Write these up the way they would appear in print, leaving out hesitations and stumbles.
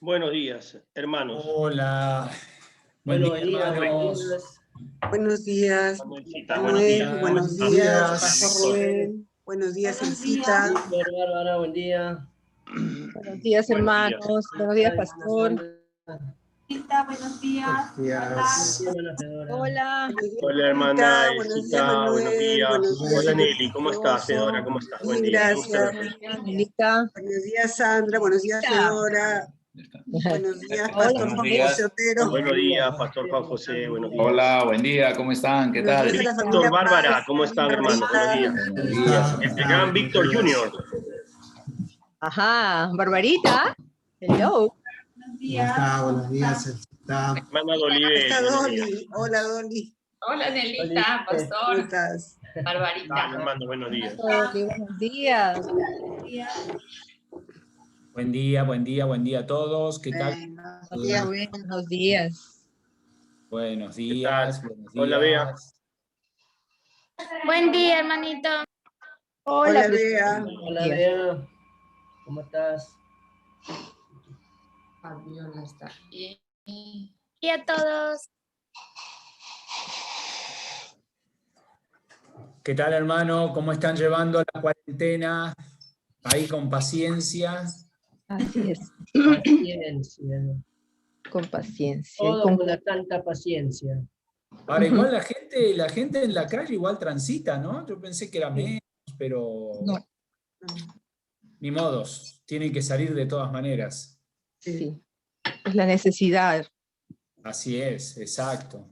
Buenos días, hermanos. Hola. Buen Buenos día, días, hermanos. Buenos días, Manuelcita, Manuel, buenos días, Pastor días. Rubén, buenos días, Elcita. Víctor, Bárbara, buen día. Buenos días, hermanos. Buenos días, pastor. Buenos días. Hola. Hola, hermana Buenos días, Elcita, buenos Manuel, días. buenos días, Hola, Nelly, ¿cómo estás? Fedora? Fedora, ¿cómo estás? Buen Bien, día. Qué gusto gracias. verte. Angelita. Buenos días, Sandra, buenos días, Fedora. Buenos días, Hola, Pastor buenos Juan días. José Otero. Buenos días, Pastor Juan José, buenos días. Hola, buen día, ¿cómo están? ¿Qué Buenos tal? días a la Víctor, familia Bárbara, Paz. ¿cómo están, hermanos? Buenos días. Buenos días. El gran Víctor Junior. Ajá, Barbarita. Hello. Buenos días. Buenos días, Elcita. Hermana Dolibel, Está buenos días. Dolly. Hola, Dolly. Hola, Nelita, ¿Cómo Pastor, estás? Barbarita. Dale, hermano, buenos días. Oli, buenos días. Buen día a todos. ¿Qué tal? Buenos días, Rubén. Buenos días. Buenos ¿Qué días, tal? buenos Hola, Bea. días. Buen día, hermanito. Hola, Hola, Bea. Hola, Bea. ¿Cómo estás? Fabiola está aquí. Y a todos. ¿Qué tal, hermano? ¿Cómo están llevando la cuarentena? Ahí con paciencia. Así es, Paciencia. con paciencia. Todo con una tanta paciencia. Ahora, igual la gente en la calle igual transita, ¿no? Yo pensé que era menos, pero No. ni modos. Tienen que salir de todas maneras. Sí, es la necesidad. Así es, exacto.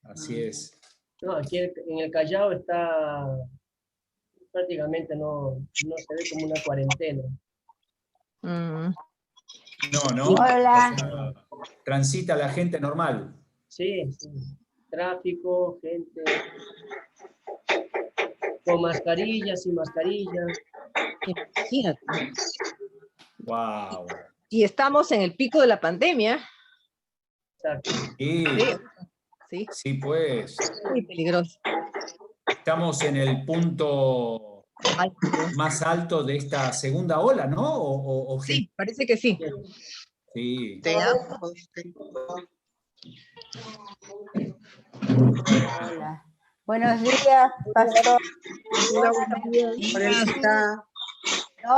Así es. No, aquí en el Callao está prácticamente no se ve como una cuarentena. Mm, No. Hola. O sea, transita la gente normal. Sí, sí. Tráfico, gente con mascarillas, sin mascarillas. imagínate. Wow. Y estamos en el pico de la pandemia. Exacto. Sí, Sí, pues. muy peligroso. Estamos en el punto Ay, más alto de esta segunda ola, ¿no? sí, parece que sí. Sí. Hola. Buenos días, Pastor. Hola, buenos días. Hola, Elcita.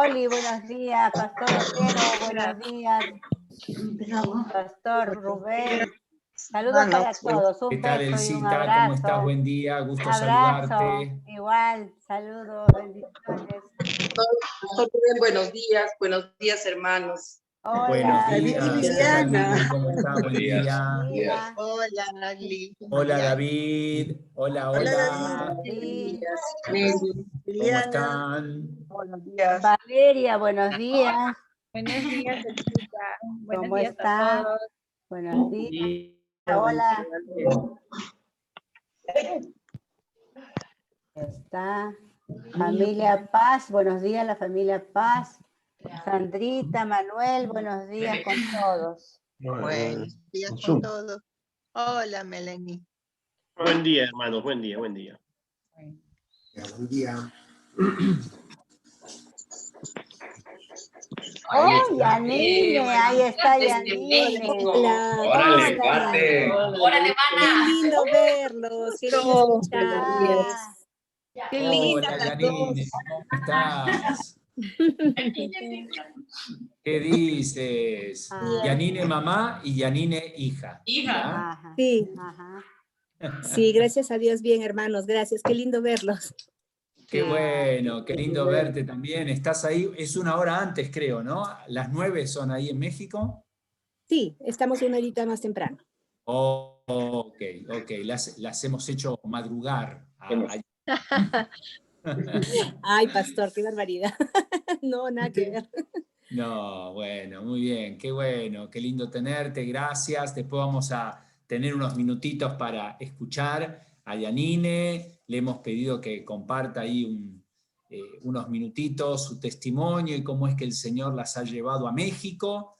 Oli, buenos días. Pastor Otero, buenos días. Pastor Rubén. Saludos para todos. ¿Qué Un tal, beso y un Elcita? ¿Cómo estás? abrazo. Buen día, gusto Abrazo. saludarte. Igual, saludos, bendiciones. Pastor Rubén, buenos días, hermanos. Hola. Buenos David y días. ¿Qué tal, Viviana. Vivi? ¿Cómo estás? Buen día. Día. Hola, Nagli. Hola, David. Hola, Hola, hola. David. Nelly. ¿Cómo Liliana. están? Buenos días. Valeria, buenos días. Buenos días, Elcita. Buenos ¿Cómo días está? a todos. Buenos días. Y Hola. Está. Familia Paz, buenos días, la familia Paz. Sandrita, Manuel, buenos días con todos. Buenos días con todos. Hola, Melanie. Buen día, hermanos, buen día, buen día. Buen día. ¡Oh, Yanine! Ahí está Yanine. Hola. Órale, parte. Órale, Qué lindo verlos. Qué lindo escucharlos. Qué linda Hola, las Yanine. dos. ¿Cómo estás? ¿Qué dices? Yanine mamá y Yanine hija. ¿Ya? Ajá, Sí, ajá. sí, gracias a Dios, bien, hermanos. Gracias, qué lindo verlos. Qué bueno, qué lindo verte también. Estás ahí, es una hora antes, creo, ¿no? Las 9 son ahí en México. Sí, estamos una horita más temprano. Oh, ok. Las hemos hecho madrugar. Ay, pastor, qué barbaridad. No, nada que ver. No, bueno, muy bien, qué bueno, qué lindo tenerte, gracias. Después vamos a tener unos minutitos para escuchar a Yanine. Le hemos pedido que comparta ahí unos minutitos su testimonio y cómo es que el Señor las ha llevado a México.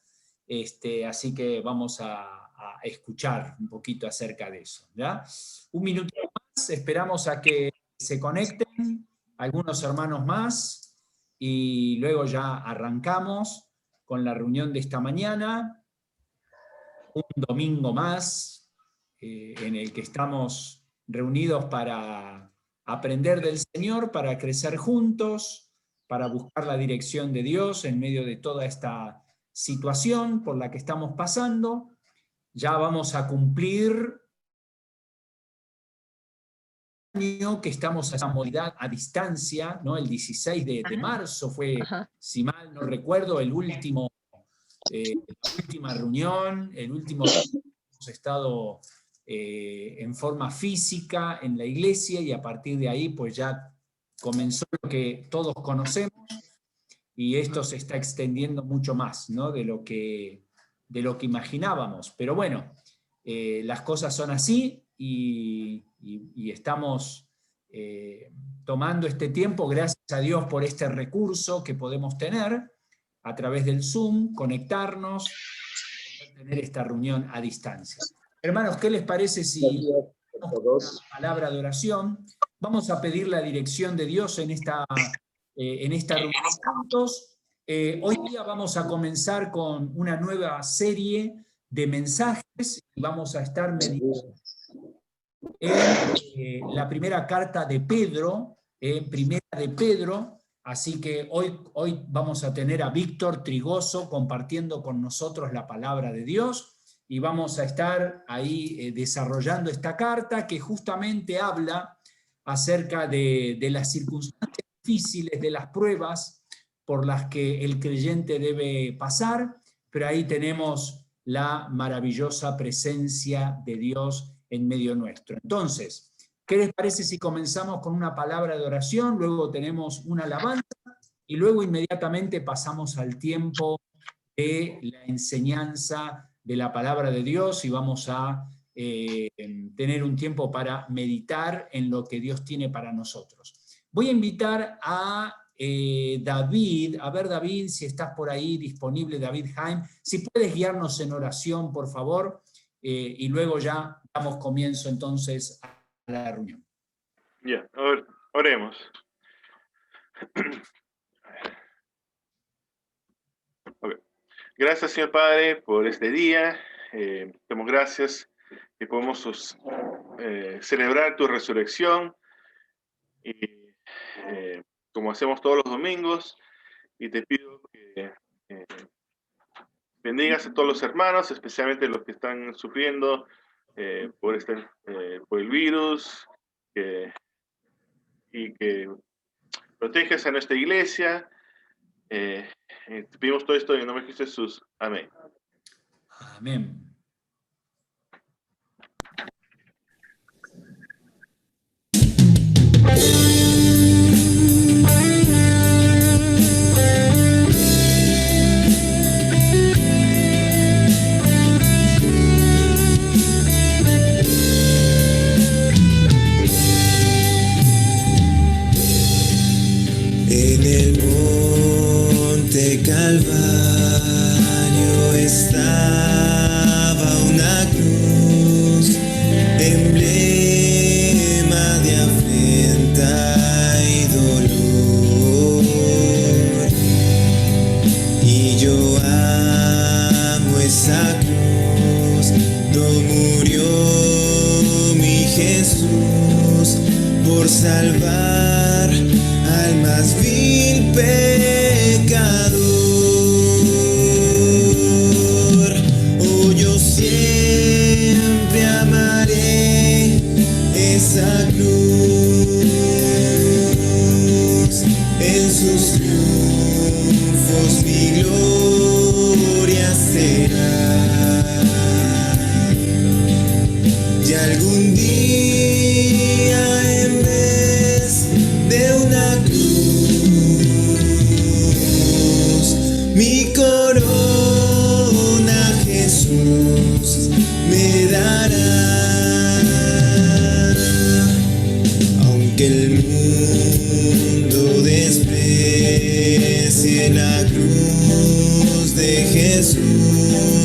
Así que vamos a escuchar un poquito acerca de eso, ¿ya? Un minutito más, esperamos a que se conecten algunos hermanos más y luego ya arrancamos con la reunión de esta mañana, un domingo más en el que estamos reunidos para aprender del Señor, para crecer juntos, para buscar la dirección de Dios en medio de toda esta situación por la que estamos pasando. Ya vamos a cumplir año que estamos a esa modalidad a distancia, ¿no? El 16 de marzo fue, si mal no recuerdo, la última reunión, el último día que hemos estado en forma física en la iglesia, y a partir de ahí pues ya comenzó lo que todos conocemos, y esto se está extendiendo mucho más, ¿no? de lo que imaginábamos. Pero bueno, las cosas son así, y estamos tomando este tiempo, gracias a Dios por este recurso que podemos tener a través del Zoom, conectarnos, tener esta reunión a distancia. Hermanos, ¿qué les parece si una palabra de oración? Vamos a pedir la dirección de Dios en esta reunión juntos. Hoy día vamos a comenzar con una nueva serie de mensajes, y vamos a estar meditando en la primera carta de Pedro, así que hoy vamos a tener a Víctor Trigoso compartiendo con nosotros la palabra de Dios, y vamos a estar ahí desarrollando esta carta que justamente habla acerca de las circunstancias difíciles, de las pruebas por las que el creyente debe pasar, pero ahí tenemos la maravillosa presencia de Dios en medio nuestro. Entonces, ¿qué les parece si comenzamos con una palabra de oración, luego tenemos una alabanza, y luego inmediatamente pasamos al tiempo de la enseñanza de la palabra de Dios, y vamos a tener un tiempo para meditar en lo que Dios tiene para nosotros? Voy a invitar a David, a ver David, si estás por ahí disponible, David Jaime, si puedes guiarnos en oración, por favor, y luego ya damos comienzo entonces a la reunión. Bien, oremos. Okay. Gracias, Señor Padre, por este día. Damos gracias que podemos celebrar tu resurrección, y como hacemos todos los domingos, y te pido que bendigas a todos los hermanos, especialmente los que están sufriendo por el virus, y que protejas a nuestra iglesia. Te pedimos todo esto en el nombre de Jesús. Amén. Amén. En el monte Calvario estaba una cruz, emblema de afrenta y dolor. Y yo amo esa cruz, no murió mi Jesús por salvar al más vil pecador. Oh, yo siempre amaré esa cruz, en sus triunfos mi gloria será. Y algún día, en vez de una cruz, mi corona Jesús me dará. Aunque el mundo desprecie la cruz de Jesús,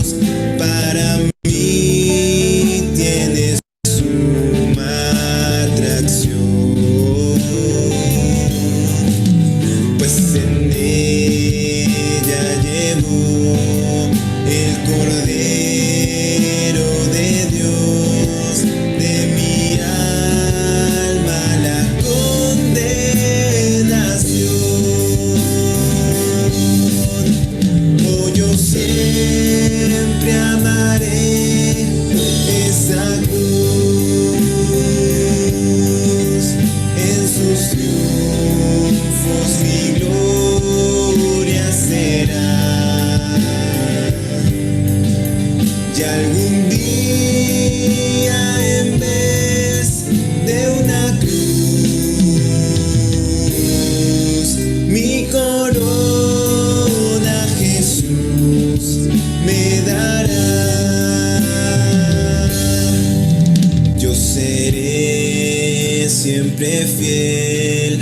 siempre fiel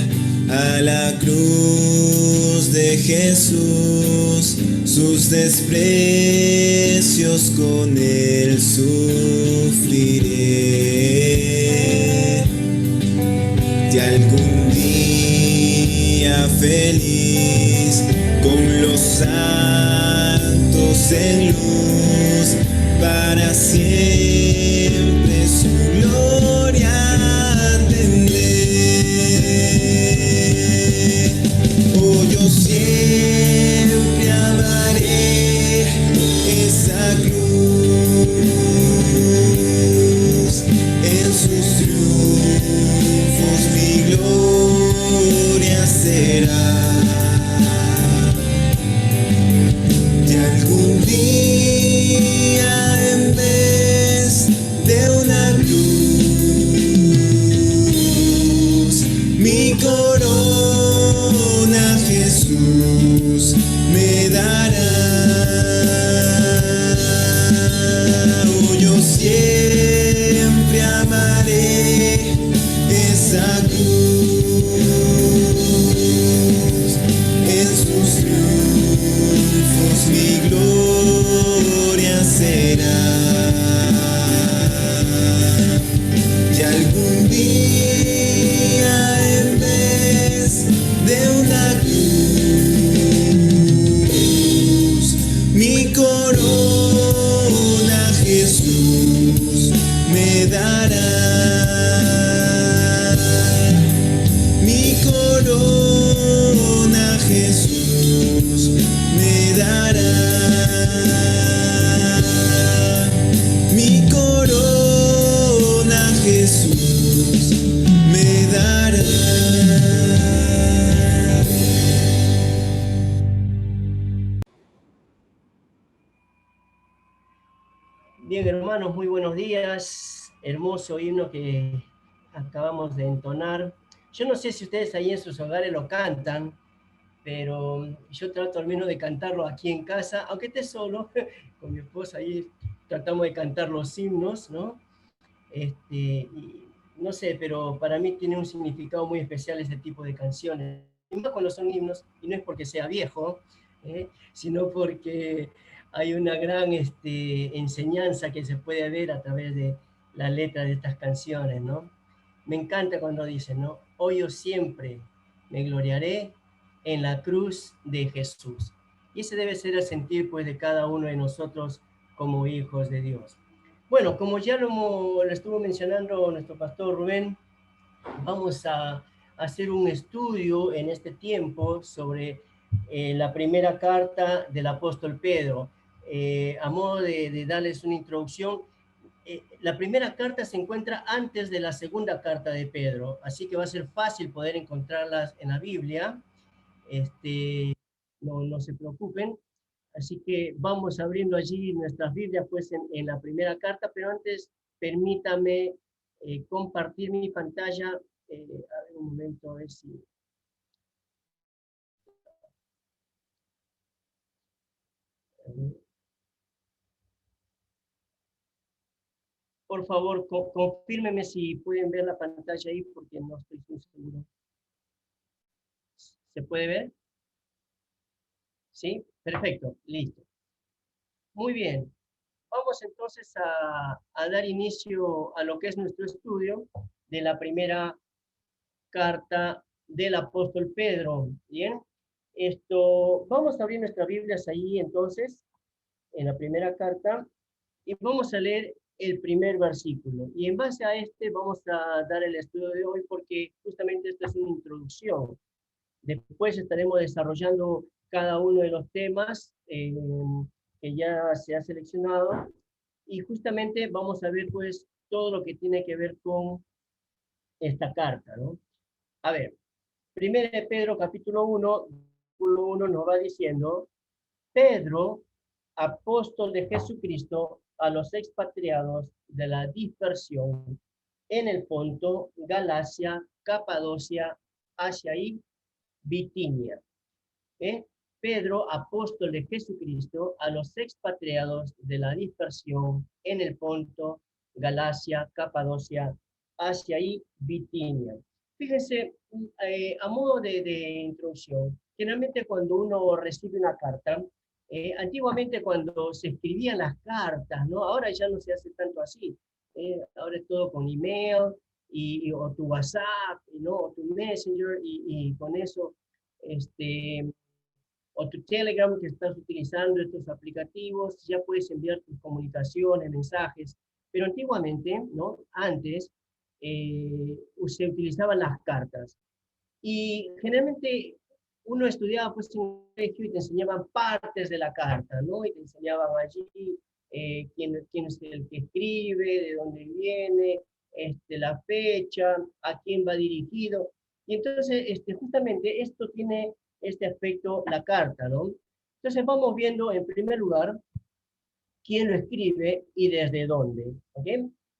a la cruz de Jesús, sus desprecios con él sufriré. De algún día feliz con los santos en luz, para siempre su gloria tendré. Oh, yo siempre amaré esa cruz, en sus triunfos mi gloria será. De algún día en vez de una cruz, mi corona Jesús me dará. Oh, yo siempre amaré esa cruz, en sus triunfos mi gloria será. Y algún día en vez de una cruz, mi corona Jesús me dará. Mi corona Jesús me dará. Mi corona Jesús me dará. Bien, hermanos, muy buenos días. Hermoso himno que acabamos de entonar. Yo no sé si ustedes ahí en sus hogares lo cantan, pero yo trato al menos de cantarlo aquí en casa, aunque esté solo, con mi esposa ahí tratamos de cantar los himnos, ¿no? Y no sé, pero para mí tiene un significado muy especial ese tipo de canciones. Y más cuando son himnos, y no es porque sea viejo, sino porque hay una gran enseñanza que se puede ver a través de la letra de estas canciones, ¿no? Me encanta cuando dicen, ¿no? Hoy yo siempre me gloriaré en la cruz de Jesús. Y ese debe ser el sentir, pues, de cada uno de nosotros como hijos de Dios. Bueno, como ya lo estuvo mencionando nuestro pastor Rubén, vamos a hacer un estudio en este tiempo sobre la primera carta del apóstol Pedro. A modo de darles una introducción, la primera carta se encuentra antes de la segunda carta de Pedro, así que va a ser fácil poder encontrarlas en la Biblia. No se preocupen. Así que vamos abriendo allí nuestras Biblias pues en la primera carta, pero antes permítame compartir mi pantalla. A ver un momento, a ver si... Por favor, confírmeme si pueden ver la pantalla ahí, porque no estoy muy seguro. ¿Se puede ver? ¿Sí? Perfecto, listo. Muy bien. Vamos entonces a dar inicio a lo que es nuestro estudio de la primera carta del apóstol Pedro. Bien, vamos a abrir nuestras Biblias ahí entonces, en la primera carta, y vamos a leer el primer versículo. Y en base a vamos a dar el estudio de hoy, porque justamente esta es una introducción. Después estaremos desarrollando cada uno de los temas que ya se ha seleccionado, y justamente vamos a ver pues todo lo que tiene que ver con esta carta, ¿no? A ver, 1 Pedro capítulo 1, versículo 1 nos va diciendo: Pedro, apóstol de Jesucristo, a los expatriados de la dispersión en el Ponto, Galacia, Capadocia, Asia y Bitinia. Pedro, apóstol de Jesucristo, a los expatriados de la dispersión en el Ponto, Galacia, Capadocia, hacia ahí Bitinia. Fíjense, a modo de introducción, generalmente cuando uno recibe una carta, antiguamente cuando se escribían las cartas, ¿no? Ahora ya no se hace tanto así, ahora es todo con email, o tu WhatsApp, ¿no? O tu Messenger, y con eso, o tu Telegram, que estás utilizando estos aplicativos, ya puedes enviar tus comunicaciones, mensajes, pero antiguamente, ¿no? Antes, se utilizaban las cartas, y generalmente uno estudiaba pues en un colegio y te enseñaban partes de la carta, ¿no? Y te enseñaban allí quién es el que escribe, de dónde viene, la fecha, a quién va dirigido. Y entonces, justamente esto tiene este aspecto, la carta, ¿no? Entonces vamos viendo en primer lugar quién lo escribe y desde dónde, ¿ok?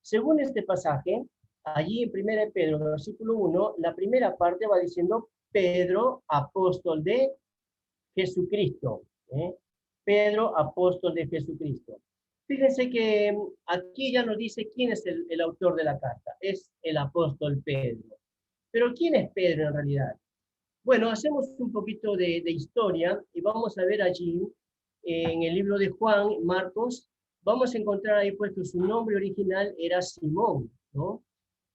Según este pasaje, allí en 1 Pedro, versículo 1, la primera parte va diciendo Pedro, apóstol de Jesucristo. Pedro, apóstol de Jesucristo. Fíjense que aquí ya nos dice quién es el autor de la carta. Es el apóstol Pedro. Pero ¿quién es Pedro en realidad? Bueno, hacemos un poquito de historia y vamos a ver allí, en el libro de Juan, Marcos, vamos a encontrar ahí puesto su nombre original era Simón, ¿no?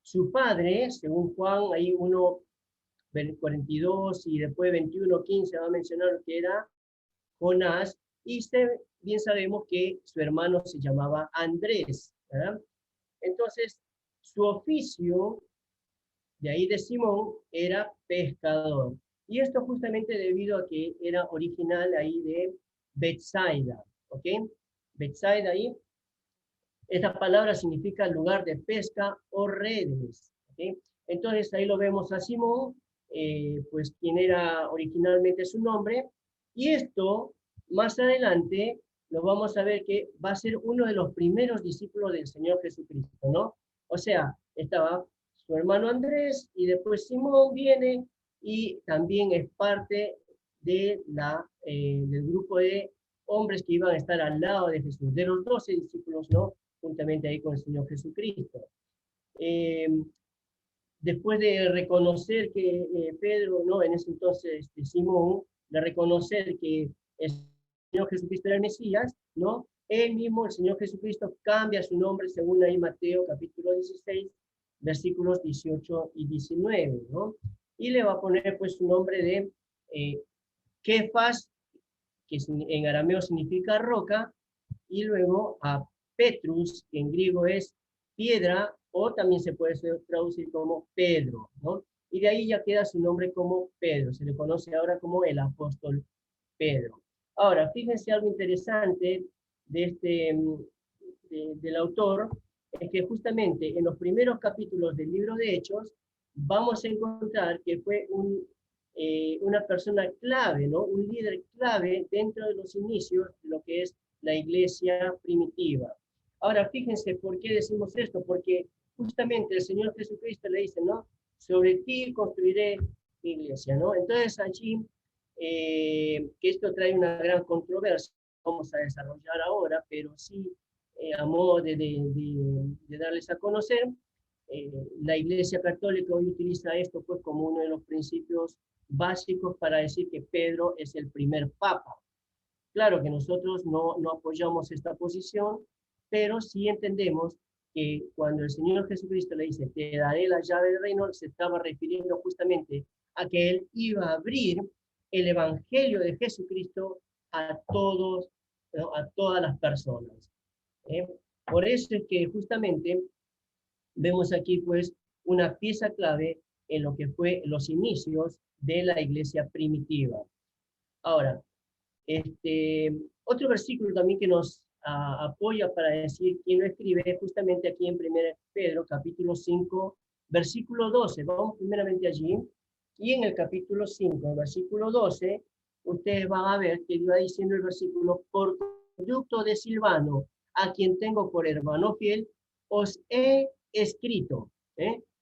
Su padre, según Juan, ahí 1:42 y después 21:15 va a mencionar que era Jonás, y bien sabemos que su hermano se llamaba Andrés, ¿verdad? Entonces, su oficio, de ahí de Simón, era pescador. Y esto justamente debido a que era original ahí de Betsaida, ¿ok? Betsaida ahí, esta palabra significa lugar de pesca o redes, ¿ok? Entonces ahí lo vemos a Simón, pues quien era originalmente su nombre, y esto más adelante lo vamos a ver que va a ser uno de los primeros discípulos del Señor Jesucristo, ¿no? O sea, estaba su hermano Andrés y después Simón viene y también es parte de del grupo de hombres que iban a estar al lado de Jesús, de los 12 discípulos, ¿no? Juntamente ahí con el Señor Jesucristo. Después de reconocer que Pedro, ¿no? En ese entonces Simón, de reconocer que el Señor Jesucristo era el Mesías, ¿no? Él mismo, el Señor Jesucristo, cambia su nombre según ahí Mateo capítulo 16, versículos 18 y 19, ¿no? Y le va a poner pues su nombre de Kefas, que en arameo significa roca, y luego a Petrus, que en griego es piedra, o también se puede traducir como Pedro, ¿no? Y de ahí ya queda su nombre como Pedro, se le conoce ahora como el apóstol Pedro. Ahora, fíjense algo interesante del autor, es que justamente en los primeros capítulos del libro de Hechos, vamos a encontrar que fue una persona clave, ¿no? Un líder clave dentro de los inicios de lo que es la iglesia primitiva. Ahora, fíjense por qué decimos esto, porque justamente el Señor Jesucristo le dice, ¿no? Sobre ti construiré mi iglesia, ¿no? Entonces allí, que esto trae una gran controversia, vamos a desarrollar ahora, pero sí, a modo de darles a conocer, la Iglesia Católica hoy utiliza esto pues como uno de los principios básicos para decir que Pedro es el primer papa. Claro que nosotros no apoyamos esta posición, pero sí entendemos que cuando el Señor Jesucristo le dice, te daré la llave del reino, se estaba refiriendo justamente a que Él iba a abrir el Evangelio de Jesucristo a todos, ¿no? A todas las personas. Por eso es que justamente vemos aquí pues una pieza clave en lo que fue los inicios de la iglesia primitiva. Ahora, otro versículo también que nos apoya para decir quién lo escribe, justamente aquí en 1 Pedro, capítulo 5, versículo 12. Vamos primeramente allí, y en el capítulo 5, versículo 12, ustedes van a ver que va diciendo el versículo, por conducto de Silvano, a quien tengo por hermano fiel, os he escrito.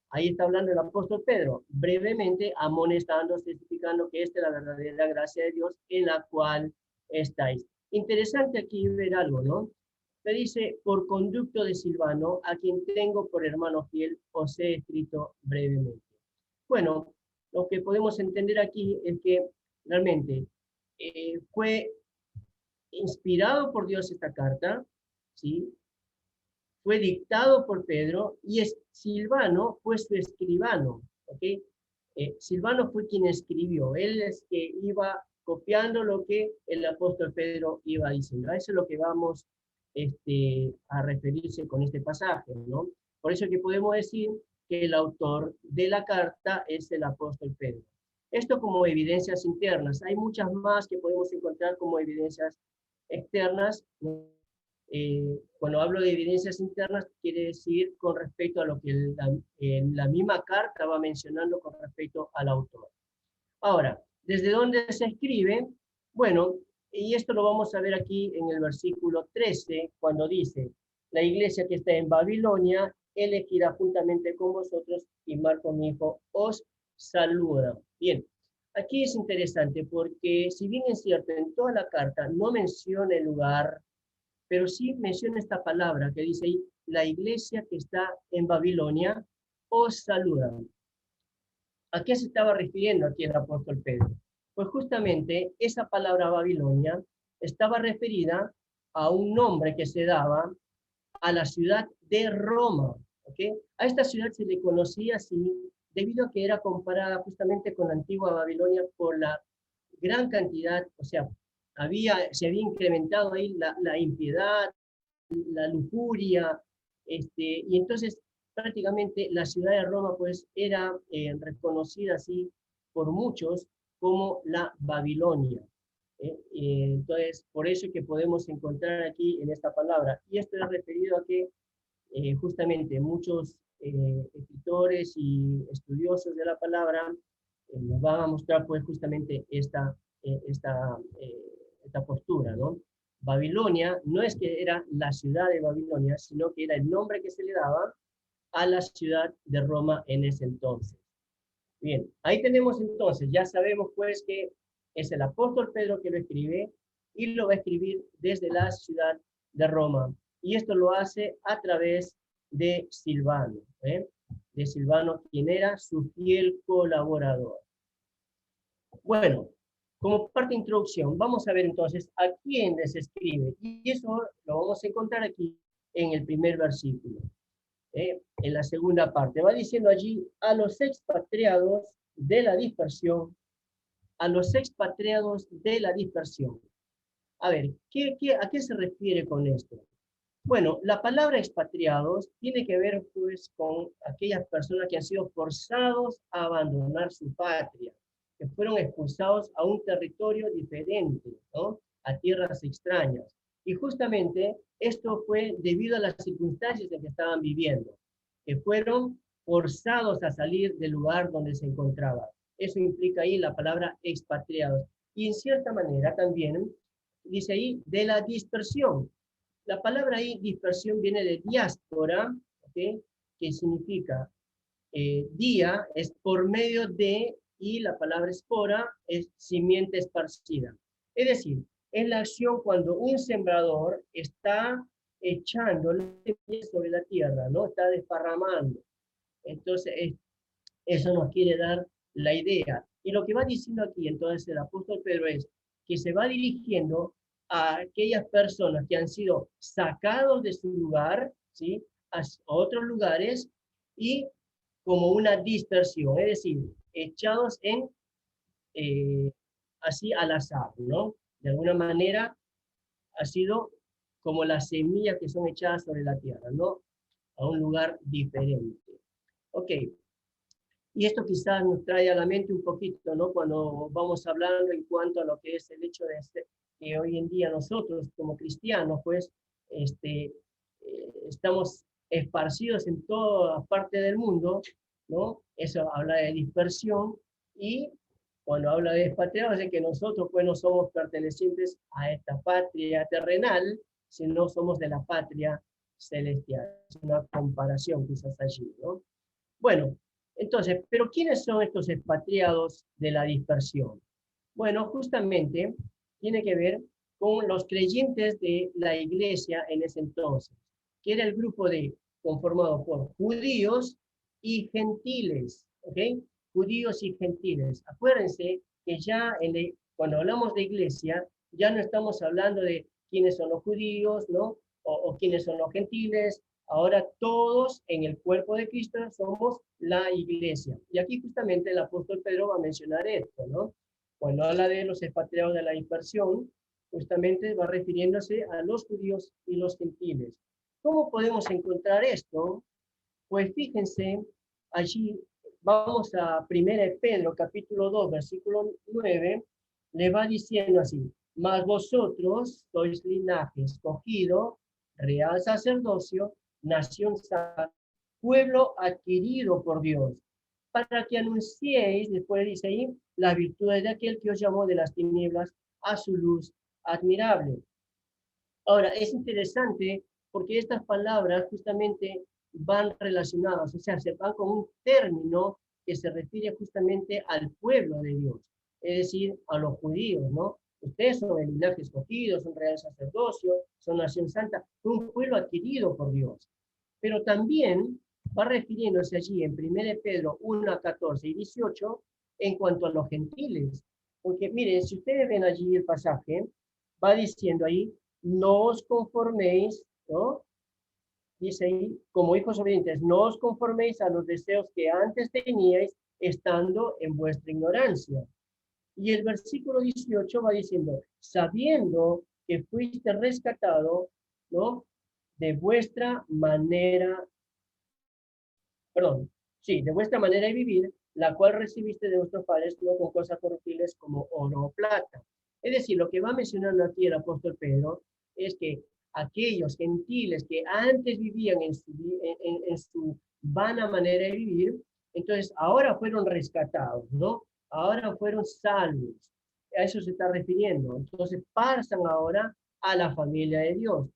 Ahí está hablando el apóstol Pedro, brevemente amonestando, testificando que esta es la verdadera gracia de Dios en la cual estáis. Interesante aquí ver algo, ¿no? me dice, por conducto de Silvano, a quien tengo por hermano fiel, os he escrito brevemente. Bueno, lo que podemos entender aquí es que realmente fue inspirado por Dios esta carta, ¿sí? Fue dictado por Pedro y Silvano fue su escribano, ¿ok? Silvano fue quien escribió, él es que iba copiando lo que el apóstol Pedro iba diciendo. A eso es lo que vamos a referirse con este pasaje, ¿no? Por eso que podemos decir que el autor de la carta es el apóstol Pedro. Esto como evidencias internas. Hay muchas más que podemos encontrar como evidencias externas. Cuando hablo de evidencias internas, quiere decir con respecto a lo que la misma carta va mencionando con respecto al autor. Ahora, ¿desde dónde se escribe? Bueno, y esto lo vamos a ver aquí en el versículo 13, cuando dice, la iglesia que está en Babilonia elegirá juntamente con vosotros, y Marco, mi hijo, os saluda. Bien, aquí es interesante porque si bien es cierto, en toda la carta no menciona el lugar, pero sí menciona esta palabra que dice ahí, la iglesia que está en Babilonia os saluda. ¿A qué se estaba refiriendo aquí el apóstol Pedro? Pues justamente esa palabra Babilonia estaba referida a un nombre que se daba a la ciudad de Roma. ¿Okay? A esta ciudad se le conocía así debido a que era comparada justamente con la antigua Babilonia por la gran cantidad, o sea, se había incrementado ahí la impiedad, la lujuria, y entonces prácticamente la ciudad de Roma pues era reconocida así por muchos como la Babilonia. Entonces, por eso es que podemos encontrar aquí en esta palabra, y esto es referido a que justamente muchos escritores y estudiosos de la palabra nos van a mostrar pues justamente esta postura, ¿no? Babilonia no es que era la ciudad de Babilonia, sino que era el nombre que se le daba a la ciudad de Roma en ese entonces. Bien, ahí tenemos entonces, ya sabemos pues que es el apóstol Pedro que lo escribe y lo va a escribir desde la ciudad de Roma. Y esto lo hace a través de Silvano, de Silvano, quien era su fiel colaborador. Bueno, como parte de introducción, vamos a ver entonces a quién les escribe. Y eso lo vamos a encontrar aquí en el primer versículo. En la segunda parte, va diciendo allí a los expatriados de la dispersión, a los expatriados de la dispersión. A ver, ¿a qué se refiere con esto? Bueno, la palabra expatriados tiene que ver pues con aquellas personas que han sido forzados a abandonar su patria, que fueron expulsados a un territorio diferente, ¿no? A tierras extrañas. Y justamente esto fue debido a las circunstancias en que estaban viviendo, que fueron forzados a salir del lugar donde se encontraban. Eso implica ahí la palabra expatriados. Y en cierta manera también dice ahí de la dispersión. La palabra ahí, dispersión, viene de diáspora, ¿okay? Que significa día, es por medio de, y la palabra espora es simiente esparcida. Es decir, es la acción cuando un sembrador está echando sobre la tierra, ¿no? Está desparramando. Entonces, eso nos quiere dar la idea. Y lo que va diciendo aquí, entonces, el apóstol Pedro es que se va dirigiendo a aquellas personas que han sido sacados de su lugar, ¿sí? A otros lugares, y como una dispersión, es decir, echados en, así al azar, ¿no? De alguna manera ha sido como las semillas que son echadas sobre la tierra, ¿no? A un lugar diferente. Ok. Y esto quizás nos trae a la mente un poquito, ¿no? Cuando vamos hablando en cuanto a lo que es el hecho de que hoy en día nosotros como cristianos, pues, estamos esparcidos en toda parte del mundo, ¿no? Eso habla de dispersión, y cuando habla de expatriados es que nosotros pues no somos pertenecientes a esta patria terrenal, sino somos de la patria celestial. Es una comparación quizás allí, ¿no? Bueno, entonces, ¿pero quiénes son estos expatriados de la dispersión? Bueno, justamente tiene que ver con los creyentes de la iglesia en ese entonces, que era el grupo conformado por judíos y gentiles, ¿ok? Judíos y gentiles. Acuérdense que ya cuando hablamos de iglesia, ya no estamos hablando de quiénes son los judíos, ¿no? O quiénes son los gentiles. Ahora todos en el cuerpo de Cristo somos la iglesia. Y aquí justamente el apóstol Pedro va a mencionar esto, ¿no? Cuando habla de los expatriados de la dispersión, justamente va refiriéndose a los judíos y los gentiles. ¿Cómo podemos encontrar esto? Pues fíjense, allí vamos a 1 Pedro, capítulo 2, versículo 9, le va diciendo así: mas vosotros sois linaje escogido, real sacerdocio, nación santa, pueblo adquirido por Dios, para que anunciéis, después dice ahí, las virtudes de aquel que os llamó de las tinieblas a su luz admirable. Ahora, es interesante porque estas palabras justamente van relacionadas, o sea, se van con un término que se refiere justamente al pueblo de Dios, es decir, a los judíos, ¿no? Ustedes son el linaje escogido, son real sacerdocio, son nación santa, un pueblo adquirido por Dios. Pero también va refiriéndose allí en 1 Pedro 1, 14 y 18 en cuanto a los gentiles. Porque miren, si ustedes ven allí el pasaje, va diciendo ahí, no os conforméis, ¿no? Dice ahí, como hijos obedientes, no os conforméis a los deseos que antes teníais estando en vuestra ignorancia. Y el versículo 18 va diciendo, sabiendo que fuiste rescatado, ¿no? De vuestra manera, de vuestra manera de vivir, la cual recibiste de vuestros padres, no con cosas corruptibles como oro o plata. Es decir, lo que va mencionando aquí el apóstol Pedro es que aquellos gentiles que antes vivían en su vana manera de vivir, entonces ahora fueron rescatados, ¿no? Ahora fueron salvos. A eso se está refiriendo. Entonces pasan ahora a la familia de Dios.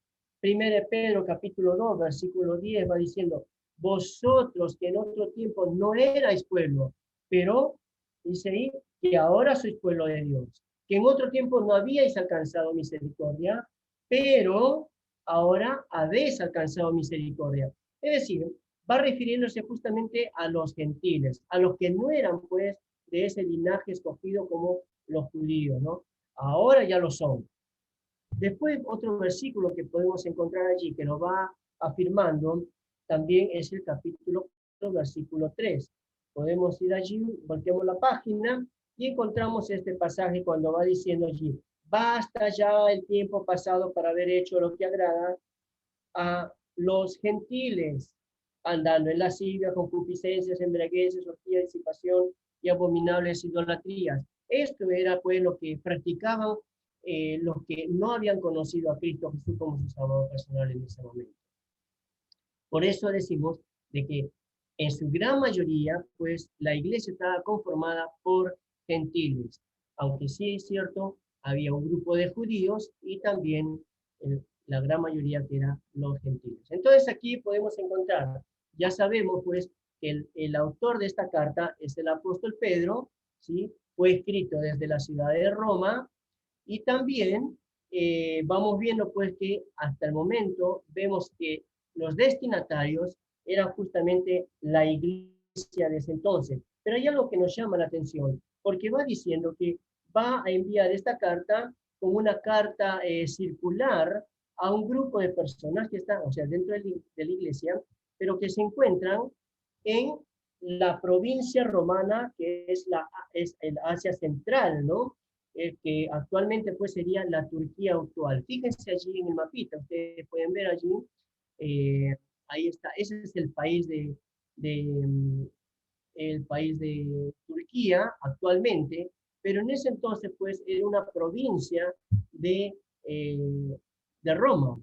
1 Pedro capítulo 2, versículo 10 va diciendo, vosotros que en otro tiempo no erais pueblo, pero dice ahí que ahora sois pueblo de Dios, que en otro tiempo no habíais alcanzado misericordia, pero ahora habéis alcanzado misericordia. Es decir, va refiriéndose justamente a los gentiles, a los que no eran pues de ese linaje escogido como los judíos, ¿no? Ahora ya lo son. Después, otro versículo que podemos encontrar allí, que lo va afirmando, también es el capítulo 4, versículo 3. Podemos ir allí, volteamos la página, y encontramos este pasaje cuando va diciendo allí, basta ya el tiempo pasado para haber hecho lo que agrada a los gentiles, andando en lascivia, concupiscencias, embriagueces, orgías, disipación y abominables idolatrías. Esto era pues lo que practicaban los que no habían conocido a Cristo Jesús como su Salvador personal en ese momento. Por eso decimos de que en su gran mayoría, pues la iglesia estaba conformada por gentiles, aunque sí es cierto, había un grupo de judíos y también la gran mayoría que eran los gentiles. Entonces aquí podemos encontrar, ya sabemos pues que el autor de esta carta es el apóstol Pedro, ¿sí? Fue escrito desde la ciudad de Roma, y también vamos viendo pues que hasta el momento vemos que los destinatarios eran justamente la iglesia de ese entonces. Pero hay algo que nos llama la atención, porque va diciendo que va a enviar esta carta como una carta circular a un grupo de personas que están, o sea, dentro de la iglesia, pero que se encuentran en la provincia romana, que es el Asia Central, ¿no? Que actualmente pues sería la Turquía actual. Fíjense allí en el mapita, ustedes pueden ver allí, ahí está, ese es el país de Turquía actualmente, pero en ese entonces pues era una provincia de Roma.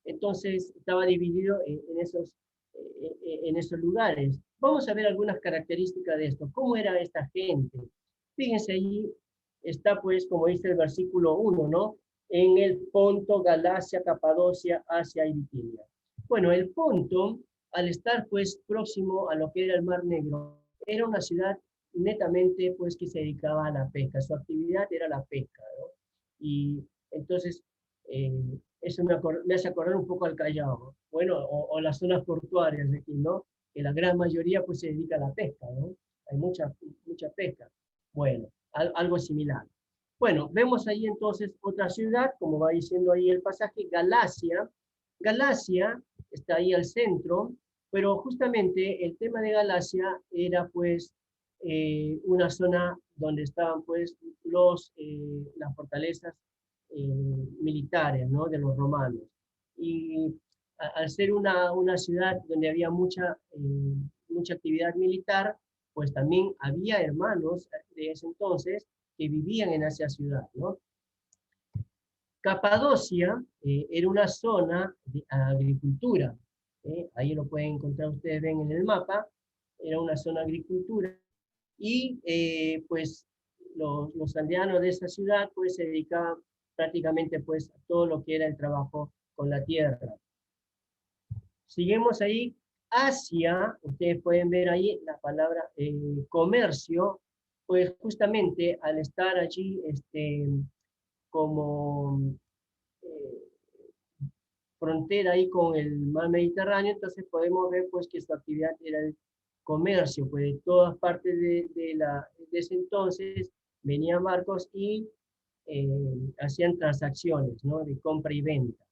Entonces estaba dividido en esos lugares. Vamos a ver algunas características de esto. ¿Cómo era esta gente? Fíjense allí, está pues, como dice el versículo 1, ¿no? En el Ponto, Galacia, Capadocia, Asia y Bitinia. Bueno, el Ponto, al estar pues próximo a lo que era el Mar Negro, era una ciudad netamente pues que se dedicaba a la pesca. Su actividad era la pesca, ¿no? Y Entonces, eso me hace acordar un poco al Callao, bueno, o las zonas portuarias de aquí, ¿no? Que la gran mayoría pues se dedica a la pesca, ¿no? Hay mucha pesca. Bueno, algo similar. Bueno, vemos ahí entonces otra ciudad, como va diciendo ahí el pasaje, Galacia. Galacia está ahí al centro, pero justamente el tema de Galacia era pues una zona donde estaban pues las fortalezas militares, ¿no? De los romanos. Y al ser una ciudad donde había mucha actividad militar, pues también había hermanos de ese entonces que vivían en esa ciudad, ¿no? Capadocia era una zona de agricultura, ahí lo pueden encontrar, ustedes ven en el mapa, era una zona de agricultura, y pues los aldeanos de esa ciudad pues se dedicaban prácticamente pues a todo lo que era el trabajo con la tierra. Seguimos ahí, Asia, ustedes pueden ver ahí la palabra comercio, pues justamente al estar allí como frontera ahí con el mar Mediterráneo, entonces podemos ver pues que su actividad era el comercio, pues de todas partes de ese entonces venían barcos y hacían transacciones, ¿no? De compra y venta.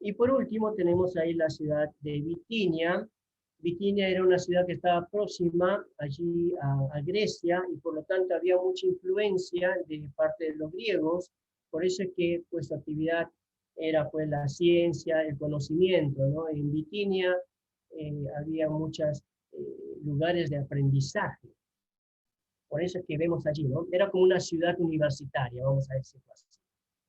Y por último tenemos ahí la ciudad de Bitinia. Bitinia era una ciudad que estaba próxima allí a Grecia y por lo tanto había mucha influencia de parte de los griegos, por eso es que pues su actividad era pues la ciencia, el conocimiento, ¿no? En Bitinia había muchos lugares de aprendizaje, por eso es que vemos allí, ¿no? Era como una ciudad universitaria, vamos a decirlo así,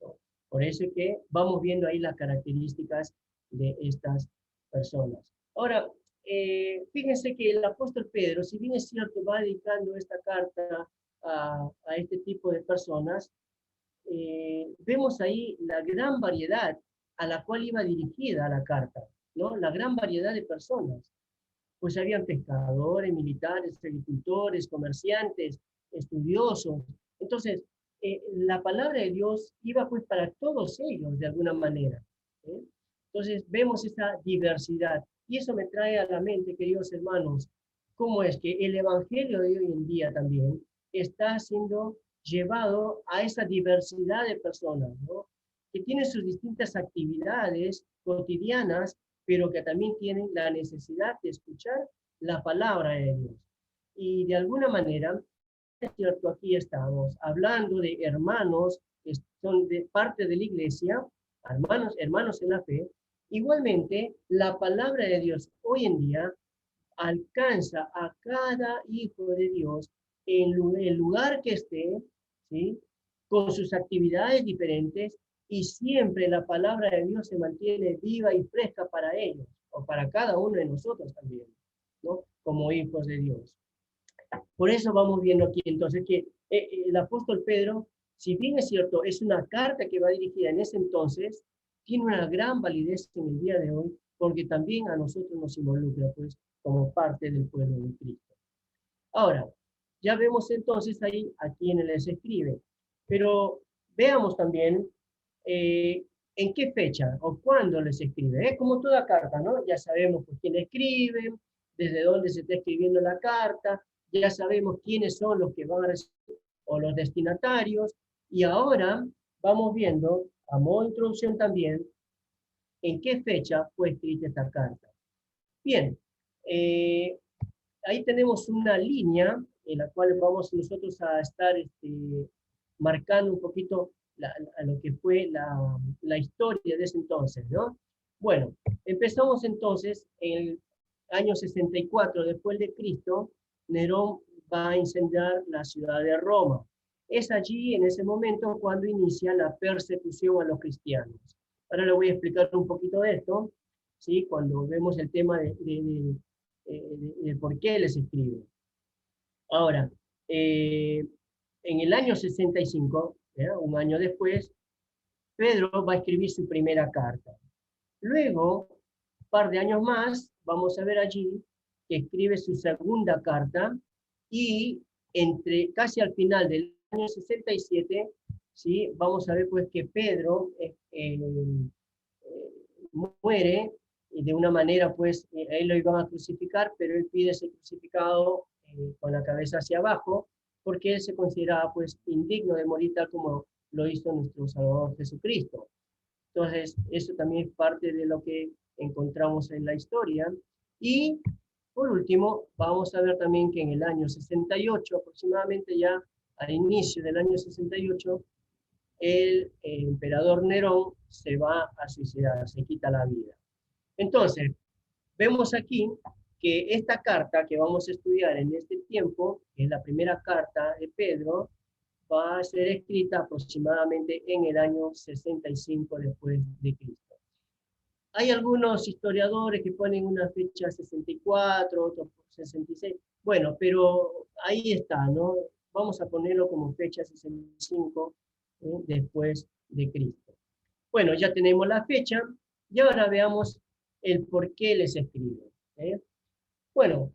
¿no? Por eso es que vamos viendo ahí las características de estas personas. Ahora, fíjense que el apóstol Pedro, si bien es cierto, va dedicando esta carta a este tipo de personas, vemos ahí la gran variedad a la cual iba dirigida la carta, ¿no? La gran variedad de personas. Pues habían pescadores, militares, agricultores, comerciantes, estudiosos. Entonces, la palabra de Dios iba pues para todos ellos de alguna manera. Entonces, vemos esa diversidad. Y eso me trae a la mente, queridos hermanos, cómo es que el evangelio de hoy en día también está siendo llevado a esa diversidad de personas, ¿no? Que tienen sus distintas actividades cotidianas, pero que también tienen la necesidad de escuchar la palabra de Dios. Y de alguna manera, es cierto, aquí estamos hablando de hermanos que son de parte de la iglesia, hermanos en la fe. Igualmente, la palabra de Dios hoy en día alcanza a cada hijo de Dios en el lugar que esté, ¿sí? Con sus actividades diferentes, y siempre la palabra de Dios se mantiene viva y fresca para ellos, o para cada uno de nosotros también, ¿no? Como hijos de Dios. Por eso vamos viendo aquí entonces que el apóstol Pedro, si bien es cierto, es una carta que va dirigida en ese entonces, tiene una gran validez en el día de hoy, porque también a nosotros nos involucra, pues, como parte del pueblo de Cristo. Ahora, ya vemos entonces ahí a quién les escribe, pero veamos también en qué fecha o cuándo les escribe. Es como toda carta, ¿no? Ya sabemos pues, quién escribe, desde dónde se está escribiendo la carta, ya sabemos quiénes son los que van a recibir o los destinatarios, y ahora vamos viendo, a modo de introducción también, en qué fecha fue escrita esta carta. Bien, ahí tenemos una línea en la cual vamos nosotros a estar marcando un poquito lo que fue la historia de ese entonces, ¿no? Bueno, empezamos entonces en el año 64 después de Cristo. Nerón va a incendiar la ciudad de Roma. Es allí, en ese momento, cuando inicia la persecución a los cristianos. Ahora le voy a explicar un poquito de esto, ¿sí? Cuando vemos el tema de por qué les escribe. Ahora, en el año 65, un año después, Pedro va a escribir su primera carta. Luego, un par de años más, vamos a ver allí que escribe su segunda carta, y casi al final del año 67 ¿sí? Vamos a ver pues que Pedro muere, y de una manera pues a él lo iban a crucificar, pero él pide ser crucificado con la cabeza hacia abajo, porque él se consideraba pues indigno de morir tal como lo hizo nuestro Salvador Jesucristo. Entonces, eso también es parte de lo que encontramos en la historia. Y, por último, vamos a ver también que en el año 68, aproximadamente ya al inicio del año 68, el emperador Nerón se va a suicidar, se quita la vida. Entonces, vemos aquí que esta carta que vamos a estudiar en este tiempo, que es la primera carta de Pedro, va a ser escrita aproximadamente en el año 65 después de Cristo. Hay algunos historiadores que ponen una fecha 64, otros 66, bueno, pero ahí está, ¿no? Vamos a ponerlo como fecha 65 después de Cristo. Bueno, ya tenemos la fecha, y ahora veamos el por qué les escribo. Bueno,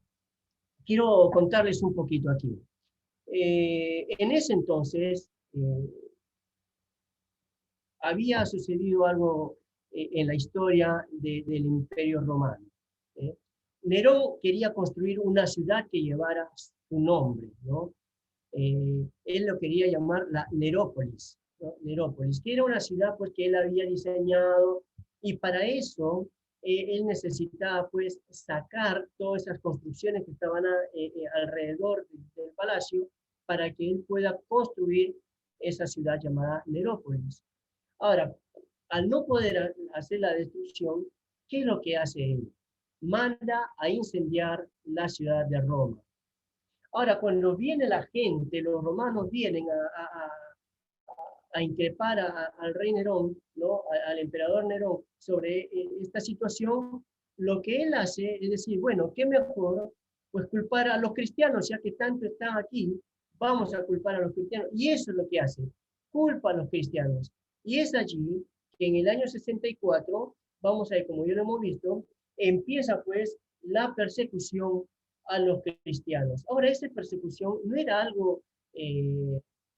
quiero contarles un poquito aquí. En ese entonces había sucedido algo en la historia del Imperio Romano. Nerón quería construir una ciudad que llevara su nombre, ¿no? Él lo quería llamar la Nerópolis, ¿no? Nerópolis, que era una ciudad pues, que él había diseñado, y para eso él necesitaba pues sacar todas esas construcciones que estaban alrededor del palacio para que él pueda construir esa ciudad llamada Nerópolis. Ahora, al no poder hacer la destrucción, ¿qué es lo que hace él? Manda a incendiar la ciudad de Roma. Ahora, cuando viene la gente, los romanos vienen a increpar al rey Nerón, ¿no? Al emperador Nerón, sobre esta situación, lo que él hace es decir, bueno, ¿qué mejor? Pues culpar a los cristianos, ya que tanto están aquí, vamos a culpar a los cristianos. Y eso es lo que hace, culpa a los cristianos. Y es allí que en el año 64, vamos a ver, como ya lo hemos visto, empieza pues la persecución a los cristianos. Ahora, esa persecución no era algo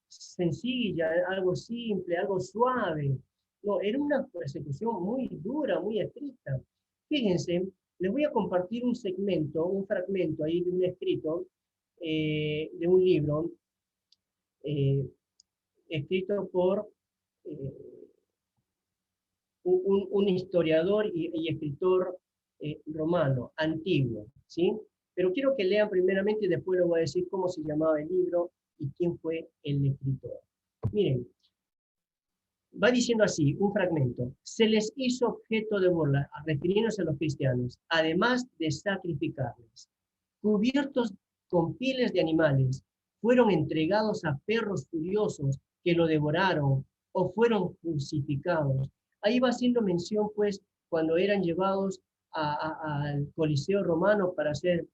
sencilla, algo simple, algo suave. No, era una persecución muy dura, muy estricta. Fíjense, les voy a compartir un segmento, un fragmento ahí de un escrito, de un libro, escrito por un historiador y escritor romano, antiguo, ¿sí? Pero quiero que lean primeramente y después les voy a decir cómo se llamaba el libro y quién fue el escritor. Miren, va diciendo así, un fragmento: se les hizo objeto de burla, refiriéndose a los cristianos, además de sacrificarles. Cubiertos con pieles de animales, fueron entregados a perros furiosos que lo devoraron o fueron crucificados. Ahí va haciendo mención, pues, cuando eran llevados al Coliseo Romano para ser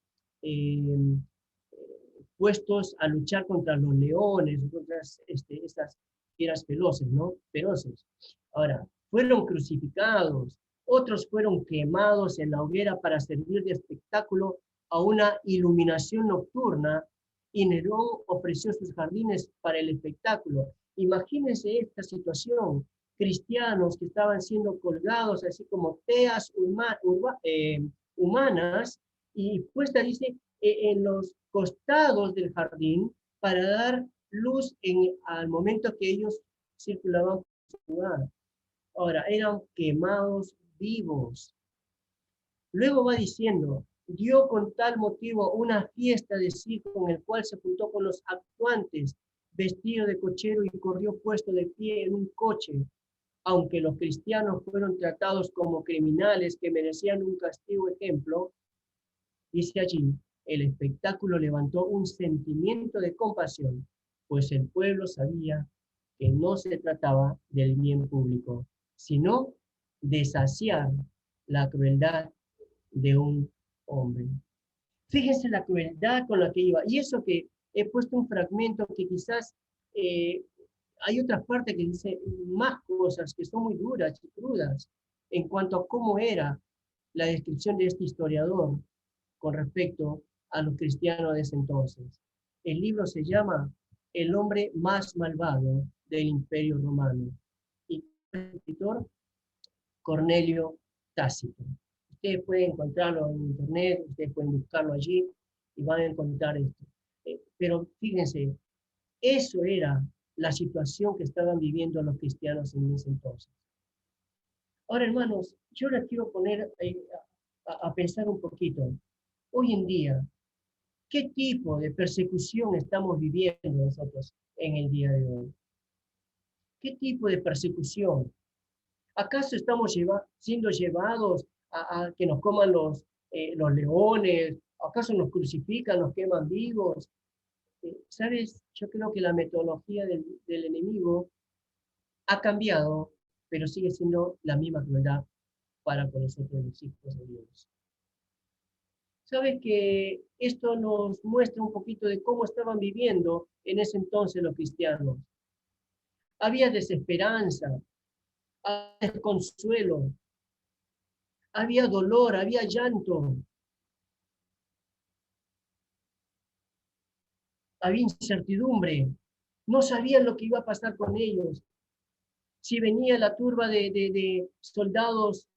puestos a luchar contra los leones, contra estas fieras feroces, ¿no? Feroces. Ahora, fueron crucificados, otros fueron quemados en la hoguera para servir de espectáculo a una iluminación nocturna, y Nerón ofreció sus jardines para el espectáculo. Imagínense esta situación, cristianos que estaban siendo colgados así como teas humanas, y puesta, dice, en los costados del jardín para dar luz al momento que ellos circulaban por su lugar. Ahora, eran quemados vivos. Luego va diciendo, dio con tal motivo una fiesta de circo en el cual se juntó con los actuantes, vestido de cochero, y corrió puesto de pie en un coche. Aunque los cristianos fueron tratados como criminales que merecían un castigo ejemplo, dice allí, el espectáculo levantó un sentimiento de compasión, pues el pueblo sabía que no se trataba del bien público, sino de saciar la crueldad de un hombre. Fíjense la crueldad con la que iba. Y eso que he puesto un fragmento que quizás hay otras partes que dice más cosas que son muy duras y crudas en cuanto a cómo era la descripción de este historiador con respecto a los cristianos de ese entonces. El libro se llama El hombre más malvado del Imperio Romano. Y el escritor Cornelio Tácito. Ustedes pueden encontrarlo en internet, ustedes pueden buscarlo allí y van a encontrar esto. Pero fíjense, eso era la situación que estaban viviendo los cristianos en ese entonces. Ahora, hermanos, yo les quiero poner a pensar un poquito. Hoy en día, ¿qué tipo de persecución estamos viviendo nosotros en el día de hoy? ¿Qué tipo de persecución? ¿Acaso estamos siendo llevados a que nos coman los leones? ¿Acaso nos crucifican, nos queman vivos? ¿Sabes? Yo creo que la metodología del enemigo ha cambiado, pero sigue siendo la misma crueldad para con nosotros los hijos de Dios. ¿Sabes que esto nos muestra un poquito de cómo estaban viviendo en ese entonces los cristianos? Había desesperanza, había desconsuelo, había dolor, había llanto, había incertidumbre, no sabían lo que iba a pasar con ellos. Si venía la turba de soldados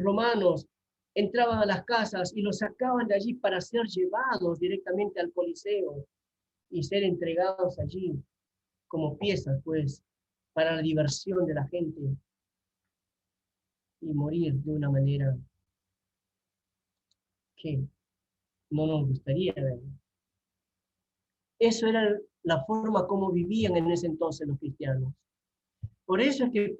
romanos, entraban a las casas y los sacaban de allí para ser llevados directamente al Coliseo y ser entregados allí como piezas, pues, para la diversión de la gente y morir de una manera que no nos gustaría ver. Eso era la forma como vivían en ese entonces los cristianos. Por eso es que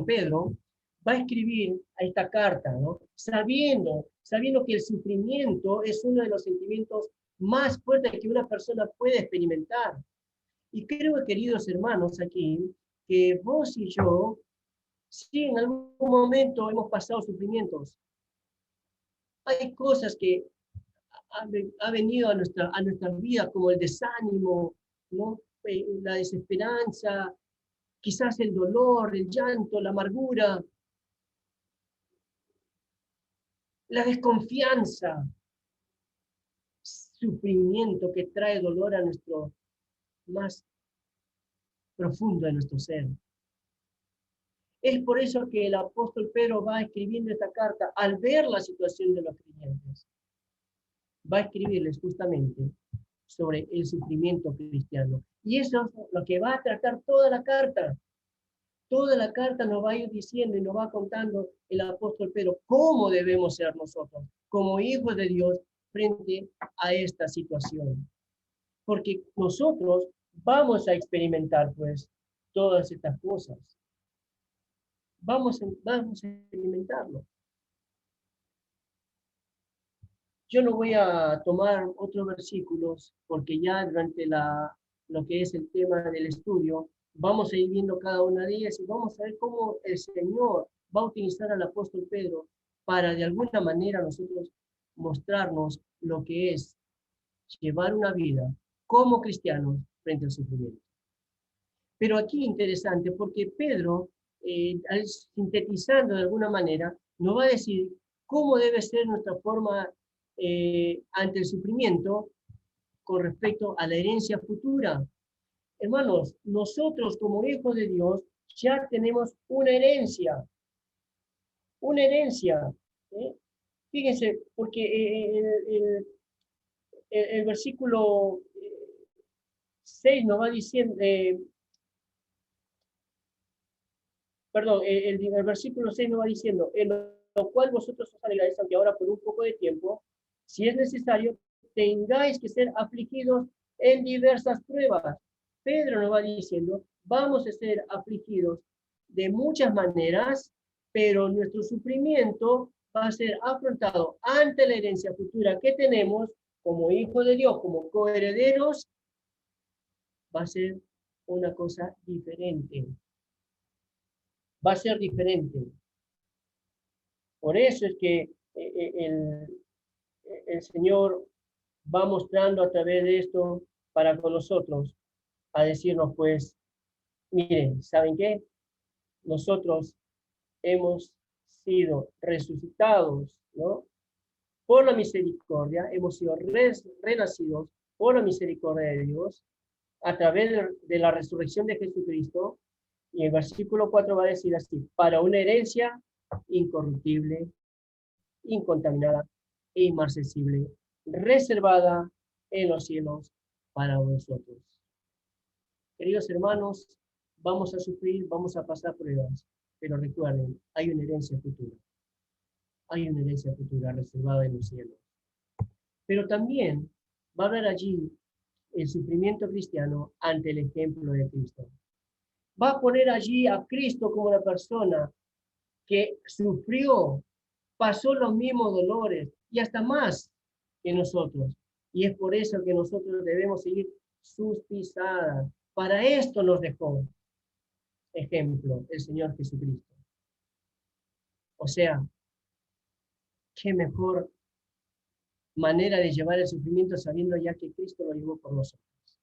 Pedro va a escribir a esta carta, ¿no? Sabiendo que el sufrimiento es uno de los sentimientos más fuertes que una persona puede experimentar. Y creo, queridos hermanos, aquí, que vos y yo, sí, en algún momento hemos pasado sufrimientos. Hay cosas que ha venido a nuestra vida, como el desánimo, ¿no? La desesperanza, quizás el dolor, el llanto, la amargura, la desconfianza, sufrimiento que trae dolor a nuestro más profundo de nuestro ser. Es por eso que el apóstol Pedro va escribiendo esta carta al ver la situación de los creyentes. Va a escribirles justamente sobre el sufrimiento cristiano. Y eso es lo que va a tratar toda la carta. Toda la carta nos va a ir diciendo y nos va contando el apóstol Pedro cómo debemos ser nosotros, como hijos de Dios, frente a esta situación. Porque nosotros vamos a experimentar, pues, todas estas cosas. Vamos a experimentarlo. Yo no voy a tomar otros versículos, porque ya durante lo que es el tema del estudio, vamos a ir viendo cada una de ellas y vamos a ver cómo el Señor va a utilizar al apóstol Pedro para de alguna manera nosotros mostrarnos lo que es llevar una vida como cristianos frente al sufrimiento. Pero aquí interesante, porque Pedro, sintetizando de alguna manera, nos va a decir cómo debe ser nuestra forma ante el sufrimiento con respecto a la herencia futura. Hermanos, nosotros como hijos de Dios ya tenemos una herencia. Una herencia. Fíjense, porque el versículo 6 nos va diciendo, el versículo 6 nos va diciendo, en lo cual vosotros os alegráis, aunque ahora por un poco de tiempo, si es necesario, tengáis que ser afligidos en diversas pruebas. Pedro nos va diciendo, vamos a ser afligidos de muchas maneras, pero nuestro sufrimiento va a ser afrontado ante la herencia futura que tenemos como hijos de Dios, como coherederos, va a ser una cosa diferente. Va a ser diferente. Por eso es que el Señor va mostrando a través de esto para con nosotros, a decirnos pues, miren, ¿saben qué? Nosotros hemos sido resucitados, ¿no? Por la misericordia, hemos sido renacidos por la misericordia de Dios, a través de la resurrección de Jesucristo, y el versículo 4 va a decir así, para una herencia incorruptible, incontaminada e inmarcesible, reservada en los cielos para vosotros. Queridos hermanos, vamos a sufrir, vamos a pasar pruebas, pero recuerden, hay una herencia futura. Hay una herencia futura reservada en los cielos. Pero también va a haber allí el sufrimiento cristiano ante el ejemplo de Cristo. Va a poner allí a Cristo como una persona que sufrió, pasó los mismos dolores y hasta más que nosotros. Y es por eso que nosotros debemos seguir sus pisadas. Para esto nos dejó ejemplo el Señor Jesucristo. O sea, qué mejor manera de llevar el sufrimiento sabiendo ya que Cristo lo llevó por nosotros.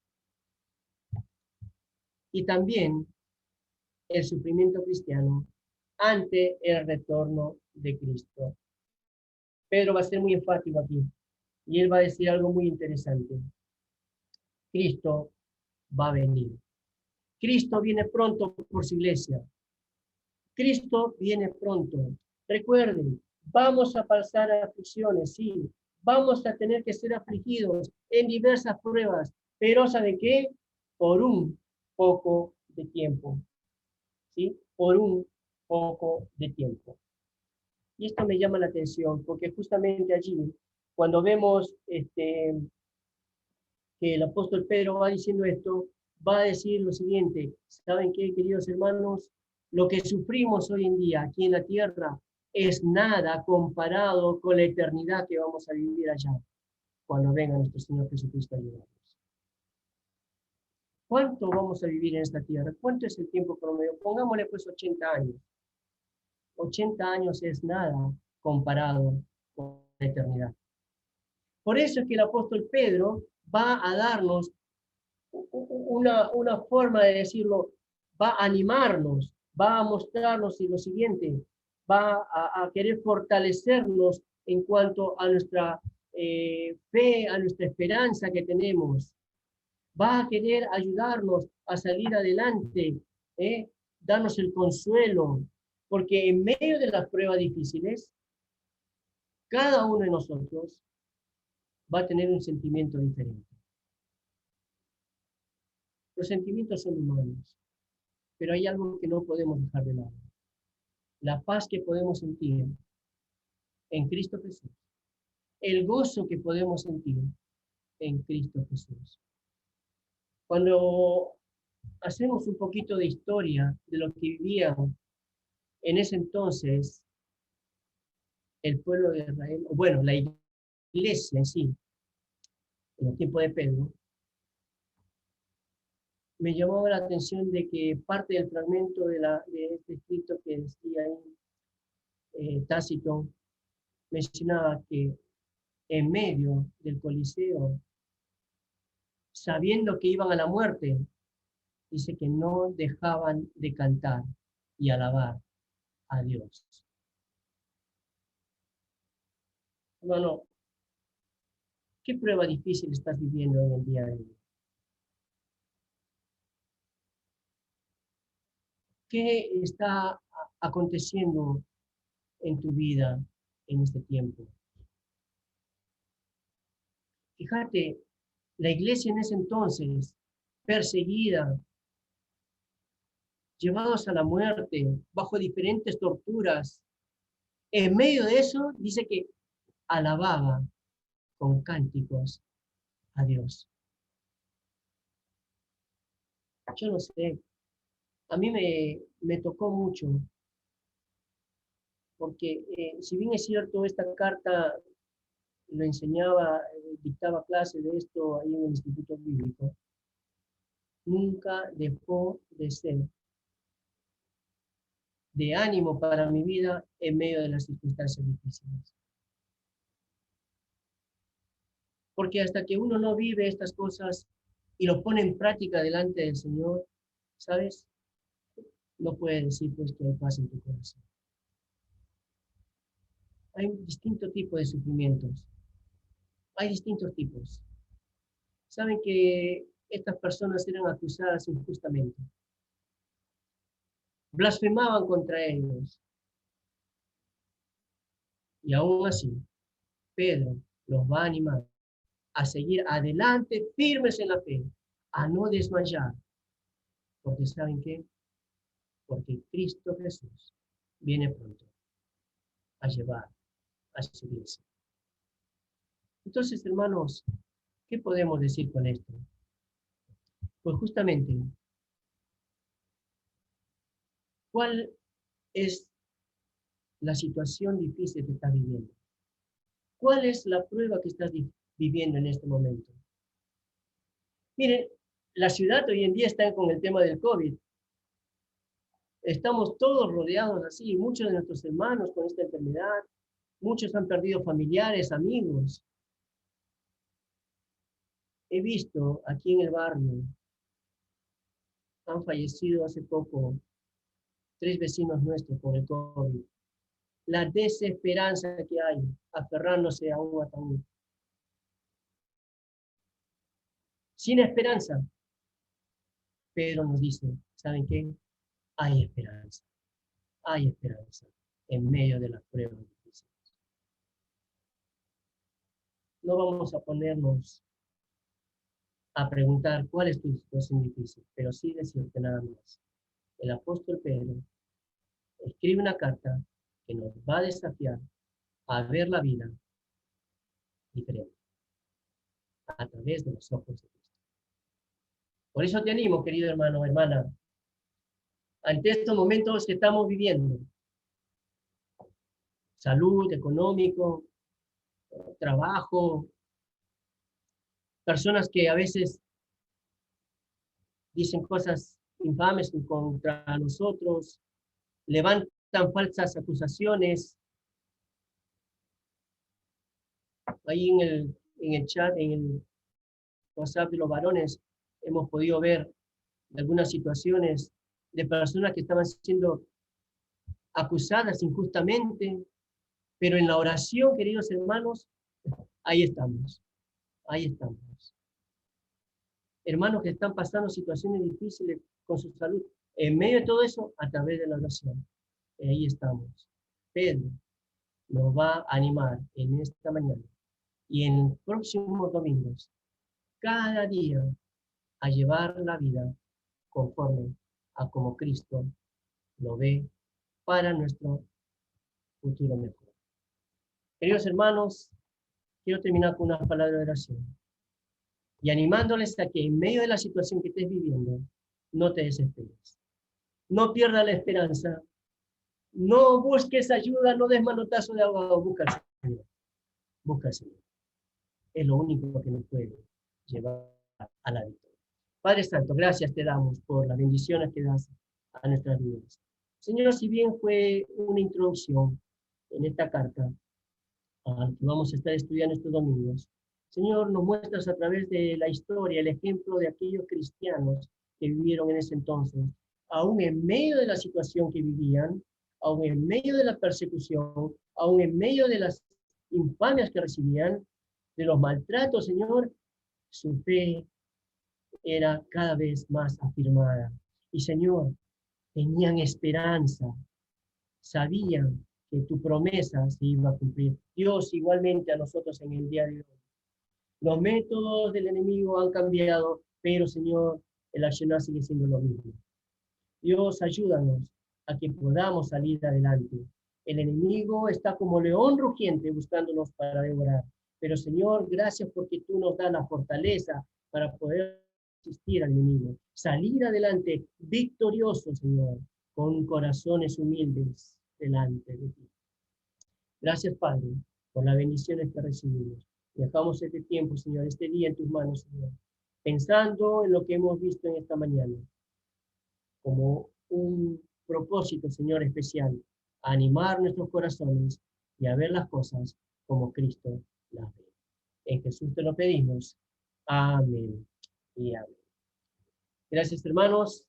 Y también el sufrimiento cristiano ante el retorno de Cristo. Pedro va a ser muy enfático aquí y él va a decir algo muy interesante. Cristo va a venir. Cristo viene pronto por su iglesia. Cristo viene pronto. Recuerden, vamos a pasar aflicciones, sí. Vamos a tener que ser afligidos en diversas pruebas, pero ¿saben qué? Por un poco de tiempo. ¿Sí? Por un poco de tiempo. Y esto me llama la atención, porque justamente allí, cuando vemos que el apóstol Pedro va diciendo esto, va a decir lo siguiente, ¿saben qué, queridos hermanos? Lo que sufrimos hoy en día aquí en la tierra es nada comparado con la eternidad que vamos a vivir allá, cuando venga nuestro Señor Jesucristo a ayudarnos. ¿Cuánto vamos a vivir en esta tierra? ¿Cuánto es el tiempo promedio? Pongámosle pues 80 años. 80 años es nada comparado con la eternidad. Por eso es que el apóstol Pedro va a darnos una forma de decirlo, va a animarnos, va a mostrarnos lo siguiente, va a querer fortalecernos en cuanto a nuestra fe, a nuestra esperanza que tenemos. Va a querer ayudarnos a salir adelante, darnos el consuelo, porque en medio de las pruebas difíciles, cada uno de nosotros va a tener un sentimiento diferente. Los sentimientos son humanos, pero hay algo que no podemos dejar de lado. La paz que podemos sentir en Cristo Jesús. El gozo que podemos sentir en Cristo Jesús. Cuando hacemos un poquito de historia de lo que vivían en ese entonces el pueblo de Israel, bueno, la iglesia en sí, en el tiempo de Pedro, me llamó la atención de que parte del fragmento de este escrito que decía ahí, Tácito, mencionaba que en medio del Coliseo, sabiendo que iban a la muerte, dice que no dejaban de cantar y alabar a Dios. Hermano, ¿qué prueba difícil estás viviendo en el día de hoy? ¿Qué está aconteciendo en tu vida en este tiempo? Fíjate, la iglesia en ese entonces, perseguida, llevados a la muerte, bajo diferentes torturas, en medio de eso dice que alababa con cánticos a Dios. Yo no sé, a mí me tocó mucho, porque si bien es cierto, esta carta lo enseñaba, dictaba clases de esto ahí en el Instituto Bíblico, nunca dejó de ser de ánimo para mi vida en medio de las circunstancias difíciles. Porque hasta que uno no vive estas cosas y lo pone en práctica delante del Señor, ¿sabes? No puede decir pues que hay paz en tu corazón. Hay distintos tipos de sufrimientos. Hay distintos tipos. Saben que estas personas eran acusadas injustamente. Blasfemaban contra ellos. Y aún así, Pedro los va a animar a seguir adelante, firmes en la fe, a no desmayar. Porque ¿saben qué? Porque Cristo Jesús viene pronto a llevar a su iglesia. Entonces, hermanos, ¿qué podemos decir con esto? Pues justamente, ¿cuál es la situación difícil que estás viviendo? ¿Cuál es la prueba que estás viviendo en este momento? Miren, la ciudad hoy en día está con el tema del COVID. Estamos todos rodeados así, muchos de nuestros hermanos con esta enfermedad, muchos han perdido familiares, amigos. He visto aquí en el barrio, han fallecido hace poco 3 vecinos nuestros por el COVID. La desesperanza que hay, aferrándose a un ataúd. Sin esperanza. Pedro nos dice, ¿saben qué? Hay esperanza. Hay esperanza en medio de las pruebas difíciles. No vamos a ponernos a preguntar cuál es tu situación difícil, pero sí decirte nada más. El apóstol Pedro escribe una carta que nos va a desafiar a ver la vida diferente, a través de los ojos de Cristo. Por eso te animo, querido hermano, hermana, ante estos momentos que estamos viviendo, salud, económico, trabajo, personas que a veces dicen cosas infames contra nosotros, levantan falsas acusaciones. Ahí en el chat, en el WhatsApp de los varones, hemos podido ver algunas situaciones de personas que estaban siendo acusadas injustamente, pero en la oración, queridos hermanos, ahí estamos, ahí estamos. Hermanos que están pasando situaciones difíciles con su salud, en medio de todo eso, a través de la oración, ahí estamos. Pedro nos va a animar en esta mañana y en los próximos domingos, cada día, a llevar la vida conforme a como Cristo lo ve para nuestro futuro mejor. Queridos hermanos, quiero terminar con una palabra de oración y animándoles a que en medio de la situación que estés viviendo, no te desesperes. No pierdas la esperanza. No busques ayuda, no des manotazo de ahogado. Busca al Señor. Busca al Señor. Es lo único que nos puede llevar a la victoria. Padre Santo, gracias te damos por las bendiciones que das a nuestras vidas. Señor, si bien fue una introducción en esta carta que vamos a estar estudiando estos domingos, Señor, nos muestras a través de la historia el ejemplo de aquellos cristianos que vivieron en ese entonces, aún en medio de la situación que vivían, aún en medio de la persecución, aún en medio de las infamias que recibían, de los maltratos, Señor, su fe era cada vez más afirmada. Y Señor, tenían esperanza, sabían que tu promesa se iba a cumplir. Dios, igualmente a nosotros en el día de hoy. Los métodos del enemigo han cambiado, pero Señor, el accionar sigue siendo lo mismo. Dios, ayúdanos a que podamos salir adelante. El enemigo está como león rugiente buscándonos para devorar. Pero Señor, gracias porque tú nos das la fortaleza para poder resistir al enemigo. Salir adelante victorioso, Señor, con corazones humildes delante de ti. Gracias, Padre, por las bendiciones que recibimos. Dejamos este tiempo, Señor, este día en tus manos, Señor, pensando en lo que hemos visto en esta mañana, como un propósito, Señor, especial, a animar nuestros corazones y a ver las cosas como Cristo las ve. En Jesús te lo pedimos. Amén y amén. Gracias, hermanos.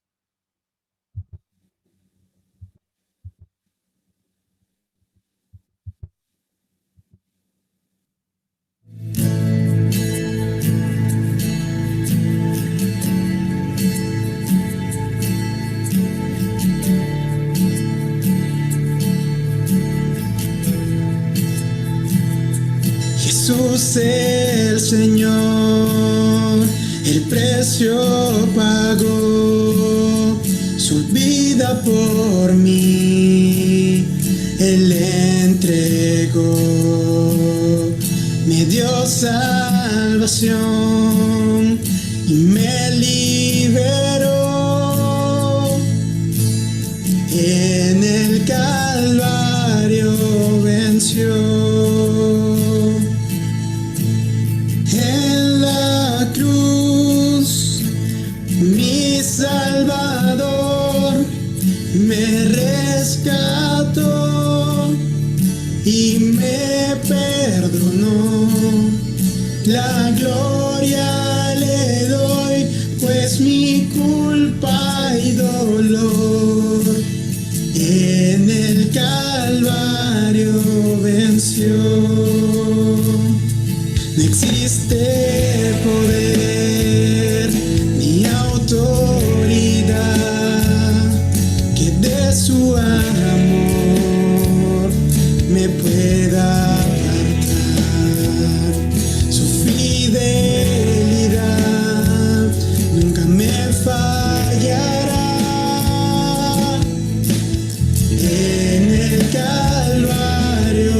Jesús el Señor, el precio pagó, su vida por mí, Él entregó, me dio salvación y me liberó. En el Calvario venció. En la cruz, mi Salvador me rescató y me perdonó. La gloria le doy, pues mi culpa y dolor en el Calvario venció. No existe poder ni autoridad que de su amor me pueda apartar. Su fidelidad nunca me fallará. En el Calvario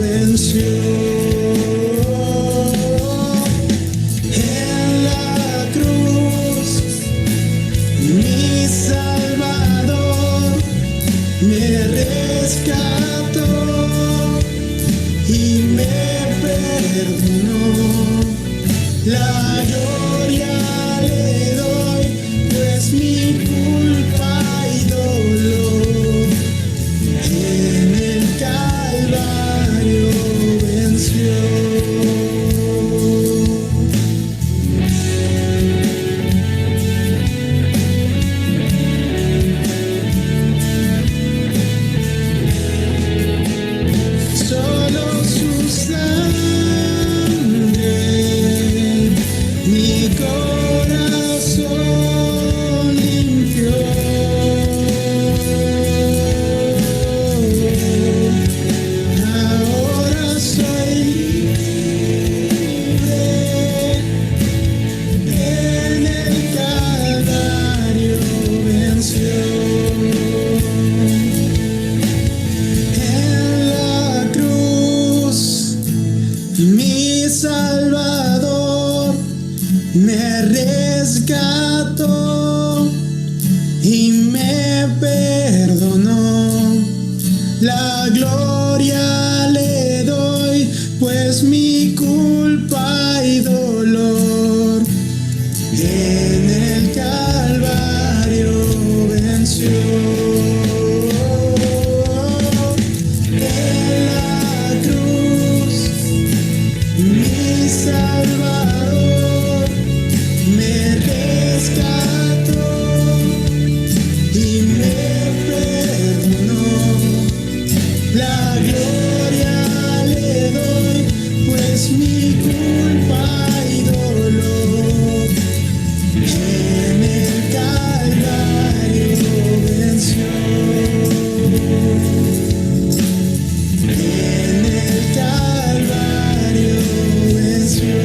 venció. En la cruz, mi Salvador me rescató y me perdonó. La gloria le doy, pues mi culpa y dolor en el Calvario venció. Solo su sangre mi corazón limpió. Ahora soy libre. En el Calvario venció. En la cruz, mi Salvador me rescató y me perdonó. La gloria le doy, pues mi culpa y dolor en el Calvario venció. En la cruz, mi Salvador me rescató y me perdonó. La gloria le doy, pues mi culpa y dolor en el Calvario venció. En el Calvario venció.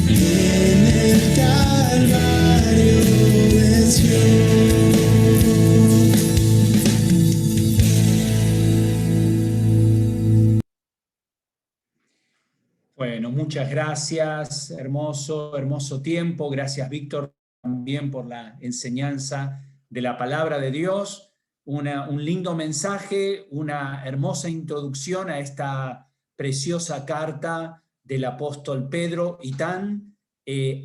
En el Calvario venció. Bueno, muchas gracias, hermoso, hermoso tiempo. Gracias, Víctor, también por la enseñanza de la palabra de Dios. Un lindo mensaje, una hermosa introducción a esta preciosa carta del apóstol Pedro y tan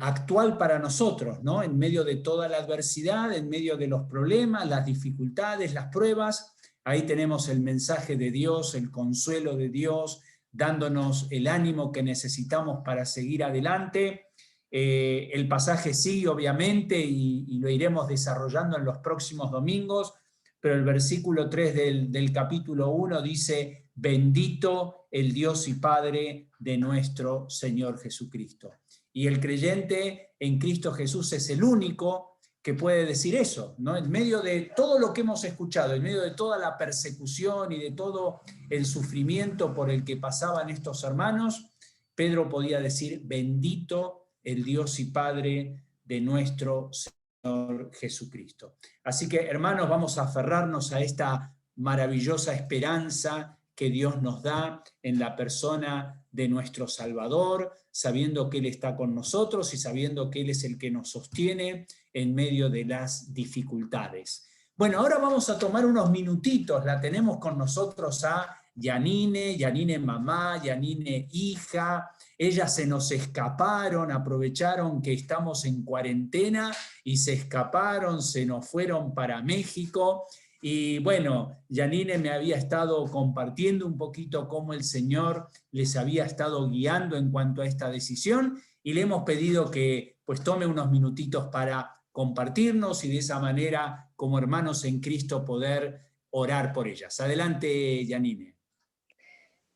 actual para nosotros, ¿no? En medio de toda la adversidad, en medio de los problemas, las dificultades, las pruebas, ahí tenemos el mensaje de Dios, el consuelo de Dios, dándonos el ánimo que necesitamos para seguir adelante. El pasaje sigue, obviamente, y lo iremos desarrollando en los próximos domingos, pero el versículo 3 del capítulo 1 dice: bendito el Dios y Padre de nuestro Señor Jesucristo. Y el creyente en Cristo Jesús es el único que puede decir eso, ¿no? En medio de todo lo que hemos escuchado, en medio de toda la persecución y de todo el sufrimiento por el que pasaban estos hermanos, Pedro podía decir, bendito el Dios y Padre de nuestro Señor Jesucristo. Así que, hermanos, vamos a aferrarnos a esta maravillosa esperanza que Dios nos da en la persona de nuestro Salvador, sabiendo que Él está con nosotros y sabiendo que Él es el que nos sostiene en medio de las dificultades. Bueno, ahora vamos a tomar unos minutitos, la tenemos con nosotros a Yanine mamá, Yanine hija. Ellas se nos escaparon, aprovecharon que estamos en cuarentena y se escaparon, se nos fueron para México. Y bueno, Yanine me había estado compartiendo un poquito cómo el Señor les había estado guiando en cuanto a esta decisión, y le hemos pedido que pues tome unos minutitos para compartirnos y de esa manera, como hermanos en Cristo, poder orar por ellas. Adelante, Yanine.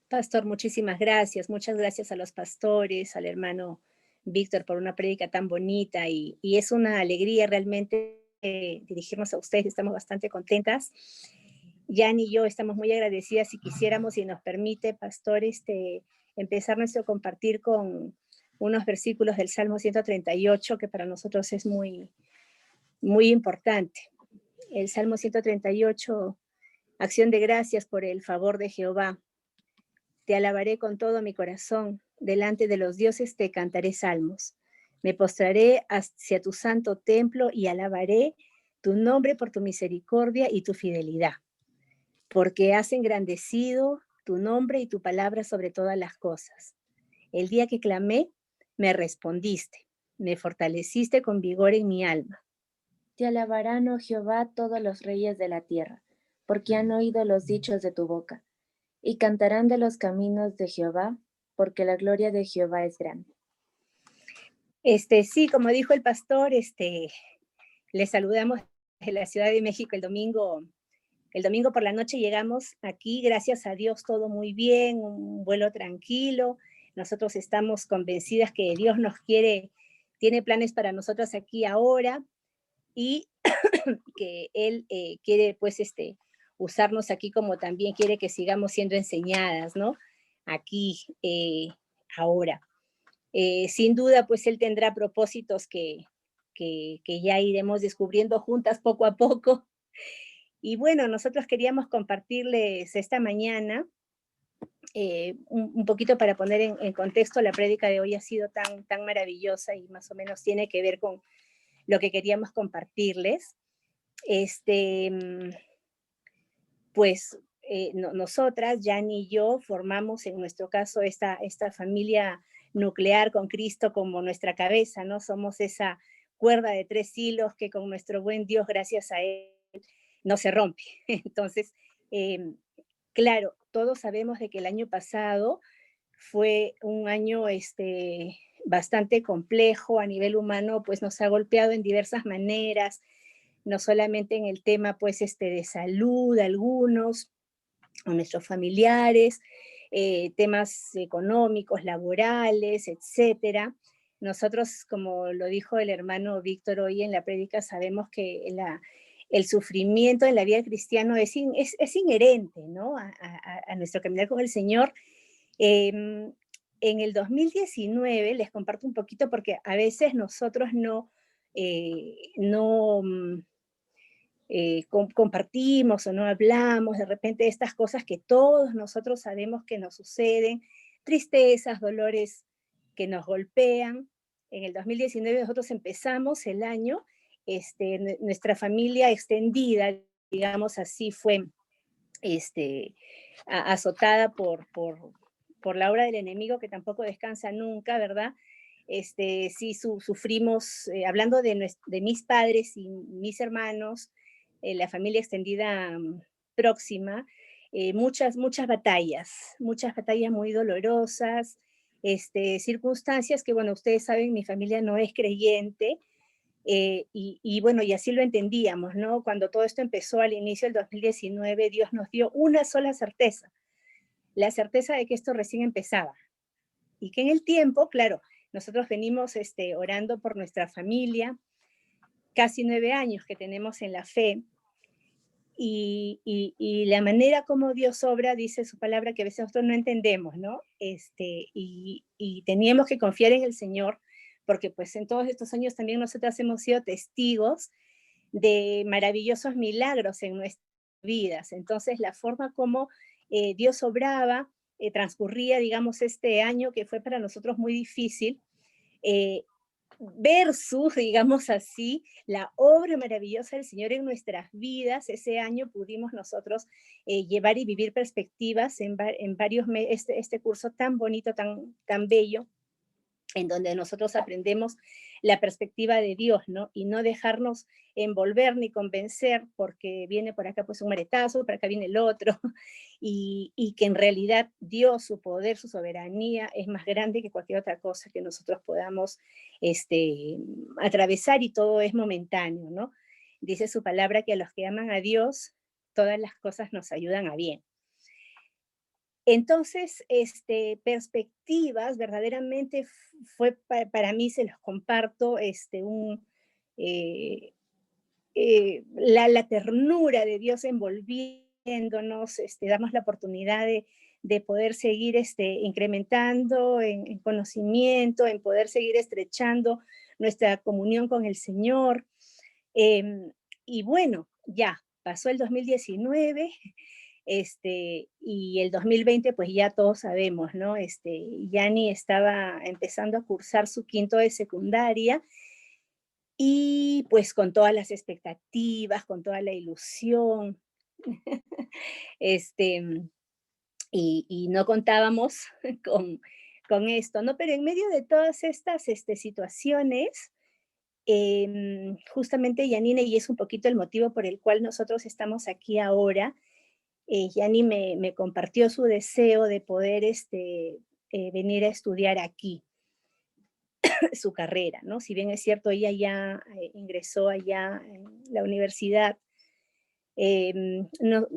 Pastor, muchísimas gracias. Muchas gracias a los pastores, al hermano Víctor por una prédica tan bonita, y es una alegría realmente dirigirnos a ustedes. Estamos bastante contentas. Jan y yo estamos muy agradecidas, y quisiéramos, si nos permite, pastor, empezar nuestro compartir con unos versículos del Salmo 138, que para nosotros es muy, muy importante. El Salmo 138, acción de gracias por el favor de Jehová. Te alabaré con todo mi corazón, delante de los dioses te cantaré salmos. Me postraré hacia tu santo templo y alabaré tu nombre por tu misericordia y tu fidelidad, porque has engrandecido tu nombre y tu palabra sobre todas las cosas. El día que clamé, me respondiste, me fortaleciste con vigor en mi alma. Te alabarán, oh Jehová, todos los reyes de la tierra, porque han oído los dichos de tu boca, y cantarán de los caminos de Jehová, porque la gloria de Jehová es grande. Sí, como dijo el pastor, les saludamos de la Ciudad de México el domingo por la noche. Llegamos aquí, gracias a Dios, todo muy bien, un vuelo tranquilo. Nosotros estamos convencidas que Dios tiene planes para nosotros aquí ahora, y que Él quiere, pues, usarnos aquí, como también quiere que sigamos siendo enseñadas, ¿no? Aquí, ahora. Sin duda, pues Él tendrá propósitos que ya iremos descubriendo juntas poco a poco. Y bueno, nosotros queríamos compartirles esta mañana un poquito para poner en contexto. La prédica de hoy ha sido tan maravillosa, y más o menos tiene que ver con lo que queríamos compartirles. Pues nosotras, Jan y yo, formamos en nuestro caso esta familia nuclear con Cristo como nuestra cabeza, ¿no? Somos esa cuerda de 3 hilos que con nuestro buen Dios, gracias a Él, no se rompe. Entonces, claro, todos sabemos de que el año pasado fue un año bastante complejo a nivel humano, pues nos ha golpeado en diversas maneras, no solamente en el tema, pues, de salud, algunos, o nuestros familiares, temas económicos, laborales, etcétera. Nosotros, como lo dijo el hermano Víctor hoy en la prédica, sabemos que el sufrimiento en la vida cristiana es inherente, ¿no? a nuestro caminar con el Señor. En el 2019, les comparto un poquito, porque a veces nosotros no compartimos o no hablamos de repente de estas cosas que todos nosotros sabemos que nos suceden, tristezas, dolores que nos golpean. En el 2019 nosotros empezamos el año, nuestra familia extendida, digamos así, fue azotada por la obra del enemigo, que tampoco descansa nunca, ¿verdad? Sí sufrimos, hablando de mis padres y mis hermanos, la familia extendida próxima, muchas batallas muy dolorosas, circunstancias que, bueno, ustedes saben, mi familia no es creyente, y bueno, y así lo entendíamos, ¿no? Cuando todo esto empezó al inicio del 2019, Dios nos dio una sola certeza, la certeza de que esto recién empezaba, y que en el tiempo, claro, nosotros venimos orando por nuestra familia, casi 9 años que tenemos en la fe, y la manera como Dios obra, dice su palabra, que a veces nosotros no entendemos, ¿no? Y teníamos que confiar en el Señor, porque pues en todos estos años también nosotros hemos sido testigos de maravillosos milagros en nuestras vidas. Entonces, la forma como Dios obraba, transcurría, digamos, este año que fue para nosotros muy difícil, versus, digamos así, la obra maravillosa del Señor en nuestras vidas. Ese año pudimos nosotros llevar y vivir perspectivas en varios meses, este curso tan bonito, tan bello, en donde nosotros aprendemos la perspectiva de Dios, ¿no? Y no dejarnos envolver ni convencer porque viene por acá pues un maretazo, por acá viene el otro, y que en realidad Dios, su poder, su soberanía es más grande que cualquier otra cosa que nosotros podamos atravesar, y todo es momentáneo, ¿no? Dice su palabra que a los que aman a Dios, todas las cosas nos ayudan a bien. Entonces, perspectivas, verdaderamente fue para mí, se los comparto, la ternura de Dios envolviéndonos, darnos la oportunidad de poder seguir incrementando en conocimiento, en poder seguir estrechando nuestra comunión con el Señor. Y bueno, ya pasó el 2019, y el 2020, pues ya todos sabemos, ¿no? Yani estaba empezando a cursar su quinto de secundaria, y pues con todas las expectativas, con toda la ilusión, y no contábamos con esto, ¿no? Pero en medio de todas estas situaciones, justamente Yanine, y es un poquito el motivo por el cual nosotros estamos aquí ahora, Yani me compartió su deseo de poder venir a estudiar aquí su carrera, ¿no? Si bien es cierto, ella ya ingresó allá en la universidad,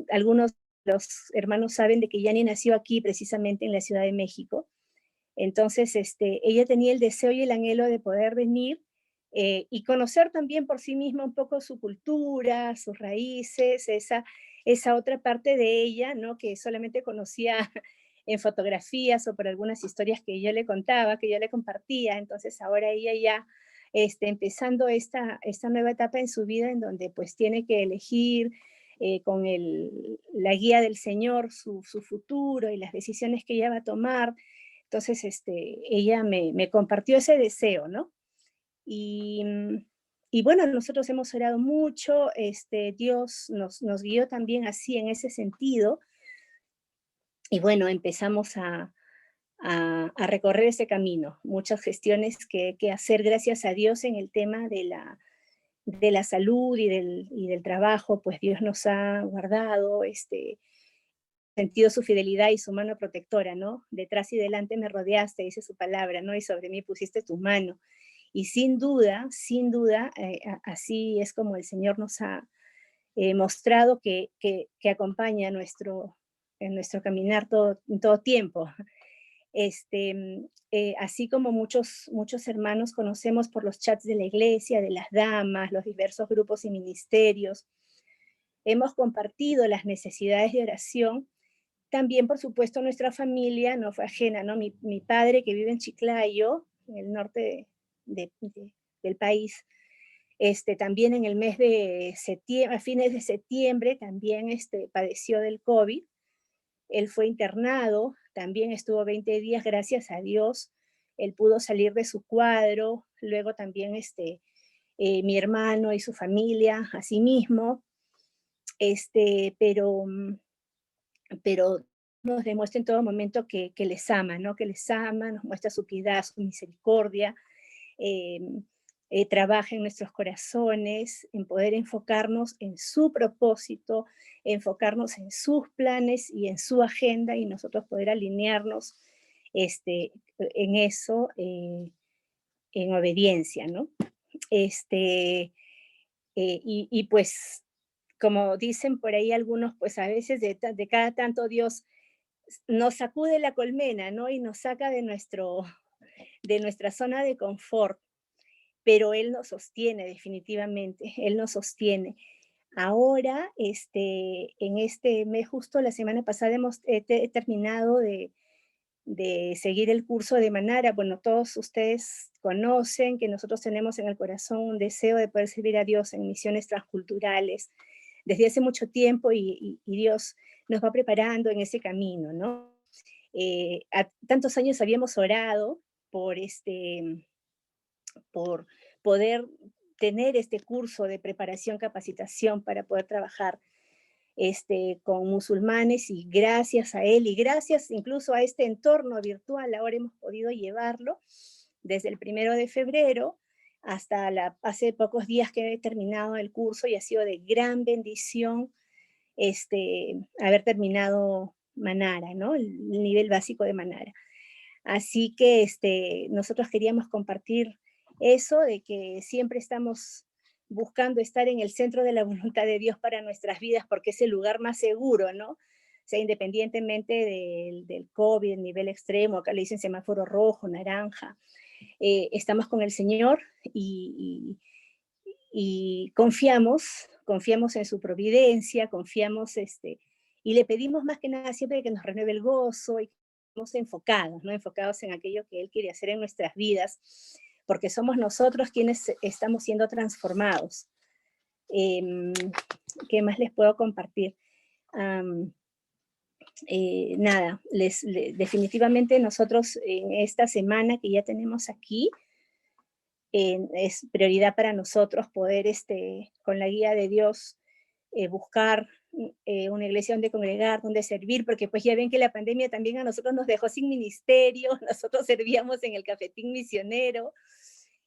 algunos de los hermanos saben de que Yani nació aquí, precisamente en la Ciudad de México. Entonces, ella tenía el deseo y el anhelo de poder venir y conocer también por sí misma un poco su cultura, sus raíces, esa otra parte de ella, ¿no? Que solamente conocía en fotografías o por algunas historias que yo le contaba, que yo le compartía. Entonces ahora ella ya empezando esta nueva etapa en su vida, en donde pues tiene que elegir con la guía del Señor su futuro y las decisiones que ella va a tomar. Entonces ella me compartió ese deseo, ¿no? Y bueno, nosotros hemos orado mucho, Dios nos guió también así en ese sentido, y bueno, empezamos a recorrer ese camino, muchas gestiones que hacer, gracias a Dios, en el tema de la salud y del trabajo, pues Dios nos ha guardado, sentido su fidelidad y su mano protectora, ¿no? Detrás y delante me rodeaste, dice su palabra, ¿no? Y sobre mí pusiste tu mano. Y sin duda, así es como el Señor nos ha mostrado que acompaña en nuestro caminar en todo tiempo. Así como muchos hermanos conocemos por los chats de la iglesia, de las damas, los diversos grupos y ministerios, hemos compartido las necesidades de oración. También, por supuesto, nuestra familia no fue ajena, ¿no? Mi padre, que vive en Chiclayo, en el norte del país, también en el mes de septiembre, a fines de septiembre, también padeció del COVID. Él fue internado, también estuvo 20 días, gracias a Dios, él pudo salir de su cuadro. Luego también mi hermano y su familia, asimismo, pero nos demuestra en todo momento que les ama, ¿no? Que les ama, nos muestra su piedad, su misericordia, trabaja en nuestros corazones, en poder enfocarnos en su propósito, enfocarnos en sus planes y en su agenda, y nosotros poder alinearnos en eso, en obediencia, ¿no? Y pues, como dicen por ahí algunos, pues a veces de cada tanto Dios nos sacude la colmena, ¿no? Y nos saca de nuestra zona de confort. pero Él nos sostiene definitivamente, Él nos sostiene. Ahora, en este mes, justo la semana pasada he terminado de seguir el curso de Manara. Bueno, todos ustedes conocen que nosotros tenemos en el corazón un deseo de poder servir a Dios en misiones transculturales desde hace mucho tiempo, y Dios nos va preparando en ese camino, ¿no? A tantos años habíamos orado por poder tener este curso de preparación, capacitación para poder trabajar con musulmanes, y gracias a él y gracias incluso a este entorno virtual ahora hemos podido llevarlo desde el 1 de febrero hasta hace pocos días que he terminado el curso, y ha sido de gran bendición haber terminado Manara, ¿no? El nivel básico de Manara. Así que nosotros queríamos compartir eso, de que siempre estamos buscando estar en el centro de la voluntad de Dios para nuestras vidas, porque es el lugar más seguro, ¿no? O sea, independientemente del COVID, el nivel extremo, acá le dicen semáforo rojo, naranja, estamos con el Señor y confiamos en su providencia, confiamos y le pedimos más que nada siempre que nos renueve el gozo, y estamos enfocados, ¿no? Enfocados en aquello que Él quiere hacer en nuestras vidas, porque somos nosotros quienes estamos siendo transformados. ¿Qué más les puedo compartir? Nada, definitivamente nosotros en esta semana que ya tenemos aquí, es prioridad para nosotros poder, con la guía de Dios, buscar una iglesia donde congregar, donde servir, porque pues ya ven que la pandemia también a nosotros nos dejó sin ministerio. Nosotros servíamos en el cafetín misionero,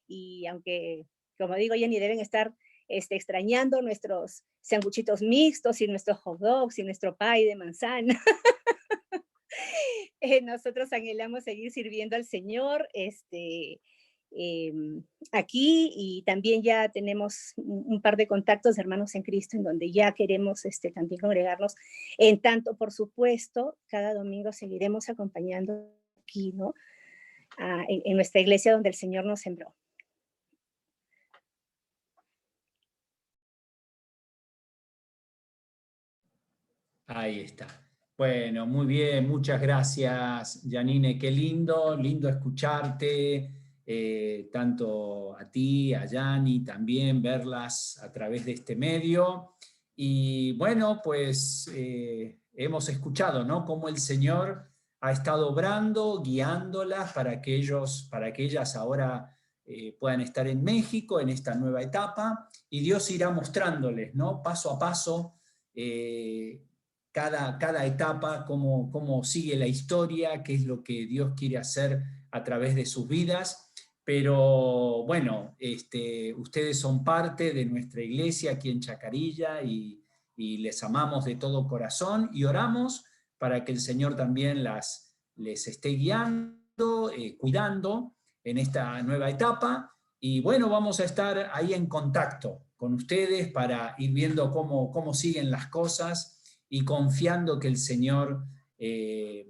y aunque, como digo, ya ni deben estar extrañando nuestros sanguchitos mixtos y nuestros hot dogs y nuestro pie de manzana. Nosotros anhelamos seguir sirviendo al Señor aquí, y también ya tenemos un par de contactos de hermanos en Cristo en donde ya queremos también congregarnos. En tanto, por supuesto, cada domingo seguiremos acompañando aquí, ¿no? En nuestra iglesia donde el Señor nos sembró. Ahí está. Bueno, muy bien, muchas gracias, Janine, qué lindo escucharte, tanto a ti, a Yani, también verlas a través de este medio. Y bueno, pues hemos escuchado, ¿no?, cómo el Señor ha estado obrando, guiándolas para que ellas ahora puedan estar en México en esta nueva etapa, y Dios irá mostrándoles, ¿no?, paso a paso, cada etapa, cómo sigue la historia, qué es lo que Dios quiere hacer a través de sus vidas. Pero bueno, ustedes son parte de nuestra iglesia aquí en Chacarilla, y les amamos de todo corazón, y oramos para que el Señor también les esté guiando, cuidando en esta nueva etapa. Y bueno, vamos a estar ahí en contacto con ustedes para ir viendo cómo siguen las cosas, y confiando que el Señor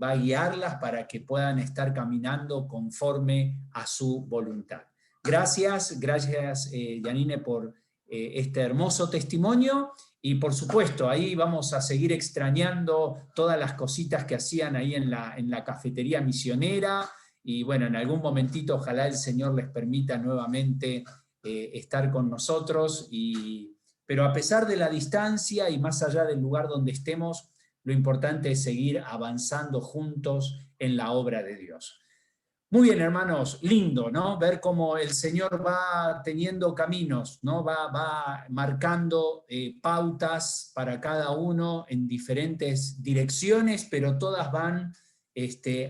va a guiarlas para que puedan estar caminando conforme a su voluntad. Gracias, Janine, por este hermoso testimonio, y por supuesto, ahí vamos a seguir extrañando todas las cositas que hacían ahí en la cafetería misionera, y bueno, en algún momentito ojalá el Señor les permita nuevamente estar con nosotros, pero a pesar de la distancia y más allá del lugar donde estemos, lo importante es seguir avanzando juntos en la obra de Dios. Muy bien, hermanos, lindo, ¿no?, ver cómo el Señor va teniendo caminos, ¿no?, va marcando pautas para cada uno en diferentes direcciones, pero todas van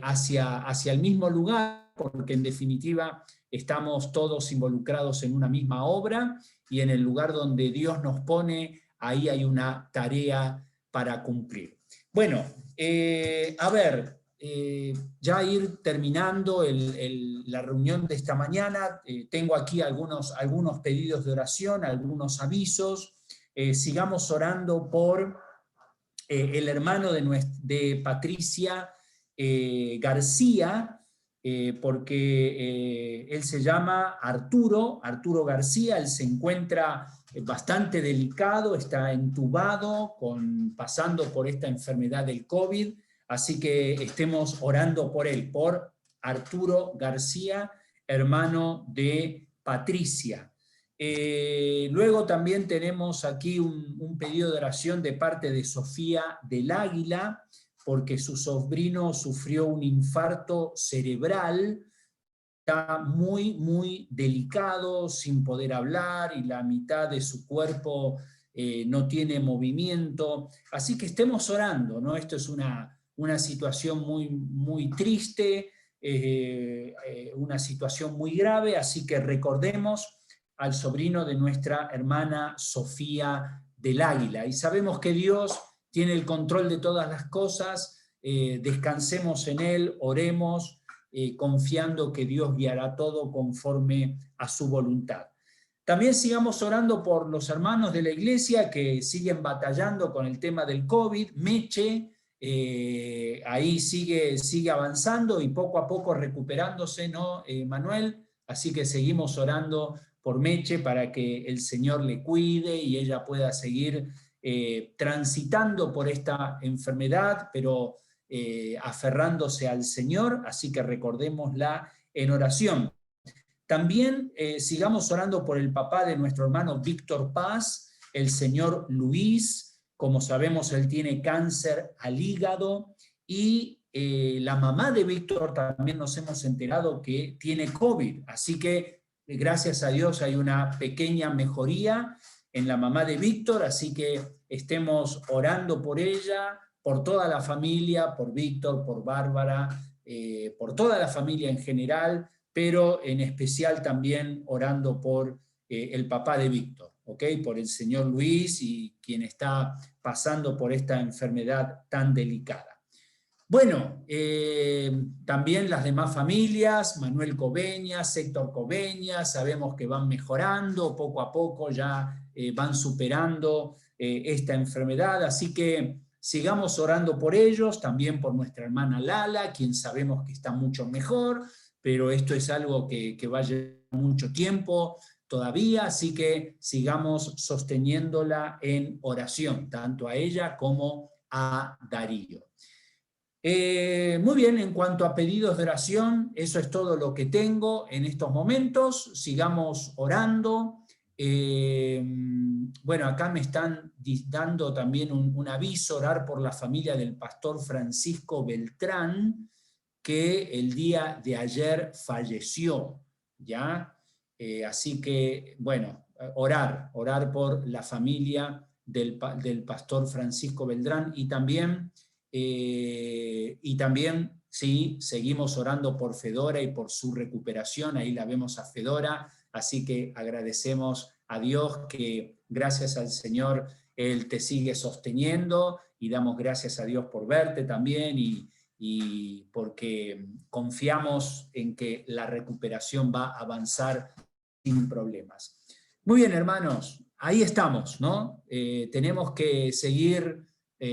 hacia el mismo lugar, porque en definitiva estamos todos involucrados en una misma obra, y en el lugar donde Dios nos pone, ahí hay una tarea para cumplir. Bueno, a ver, ya ir terminando la reunión de esta mañana, tengo aquí algunos pedidos de oración, algunos avisos. Sigamos orando por el hermano de Patricia García, porque él se llama Arturo García. Él se encuentra bastante delicado, está entubado, pasando por esta enfermedad del COVID, así que estemos orando por él, por Arturo García, hermano de Patricia. Luego también tenemos aquí un pedido de oración de parte de Sofía del Águila, porque su sobrino sufrió un infarto cerebral, está muy, muy delicado, sin poder hablar, y la mitad de su cuerpo no tiene movimiento. Así que estemos orando, ¿no? Esto es una situación muy, muy triste, una situación muy grave, así que recordemos al sobrino de nuestra hermana Sofía del Águila. Y sabemos que Dios tiene el control de todas las cosas, descansemos en Él, oremos, confiando que Dios guiará todo conforme a su voluntad. También sigamos orando por los hermanos de la iglesia que siguen batallando con el tema del COVID. Meche, ahí sigue avanzando y poco a poco recuperándose, ¿no, Manuel? Así que seguimos orando por Meche para que el Señor le cuide y ella pueda seguir transitando por esta enfermedad, pero aferrándose al Señor, así que recordémosla en oración. También sigamos orando por el papá de nuestro hermano Víctor Paz, el señor Luis. Como sabemos, él tiene cáncer al hígado, y la mamá de Víctor también nos hemos enterado que tiene COVID, así que gracias a Dios hay una pequeña mejoría en la mamá de Víctor, así que estemos orando por ella, por toda la familia, por Víctor, por Bárbara, por toda la familia en general, pero en especial también orando por el papá de Víctor, ¿ok? Por el señor Luis y quien está pasando por esta enfermedad tan delicada. Bueno, también las demás familias, Manuel Coveñas, Héctor Coveñas, sabemos que van mejorando, poco a poco ya van superando esta enfermedad, así que sigamos orando por ellos, también por nuestra hermana Lala, quien sabemos que está mucho mejor, pero esto es algo que va a llevar mucho tiempo todavía, así que sigamos sosteniéndola en oración, tanto a ella como a Darío. Muy bien, en cuanto a pedidos de oración, eso es todo lo que tengo en estos momentos. Sigamos orando. Bueno, acá me están dando también un aviso, orar por la familia del pastor Francisco Beltrán, que el día de ayer falleció, ¿ya? Así que, bueno, orar por la familia del pastor Francisco Beltrán, y también, sí, seguimos orando por Fedora y por su recuperación. Ahí la vemos a Fedora, así que agradecemos a Dios que gracias al Señor Él te sigue sosteniendo, y damos gracias a Dios por verte también, y porque confiamos en que la recuperación va a avanzar sin problemas. Muy bien, hermanos, ahí estamos, ¿no? Tenemos que seguir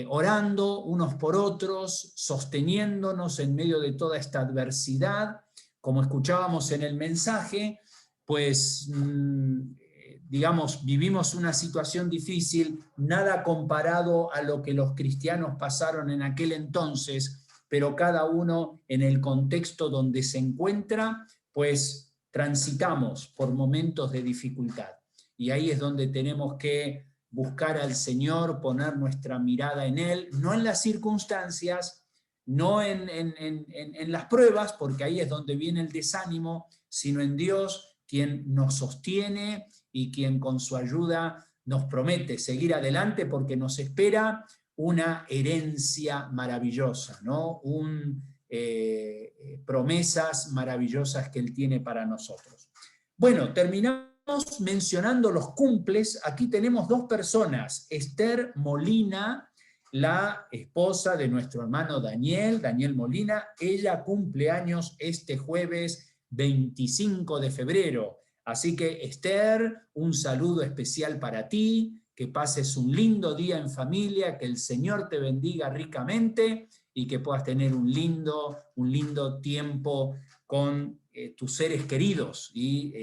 orando unos por otros, sosteniéndonos en medio de toda esta adversidad. Como escuchábamos en el mensaje, pues, digamos, vivimos una situación difícil, nada comparado a lo que los cristianos pasaron en aquel entonces, pero cada uno en el contexto donde se encuentra, pues transitamos por momentos de dificultad. Y ahí es donde tenemos que buscar al Señor, poner nuestra mirada en Él, no en las circunstancias, no en las pruebas, porque ahí es donde viene el desánimo, sino en Dios, quien nos sostiene y quien con su ayuda nos promete seguir adelante, porque nos espera una herencia maravillosa, ¿no? Promesas maravillosas que Él tiene para nosotros. Bueno, terminamos mencionando los cumples. Aquí tenemos dos personas, Esther Molina, la esposa de nuestro hermano Daniel Molina. Ella cumple años este jueves 25 de febrero. Así que, Esther, un saludo especial para ti, que pases un lindo día en familia, que el Señor te bendiga ricamente y que puedas tener un lindo tiempo con tus seres queridos y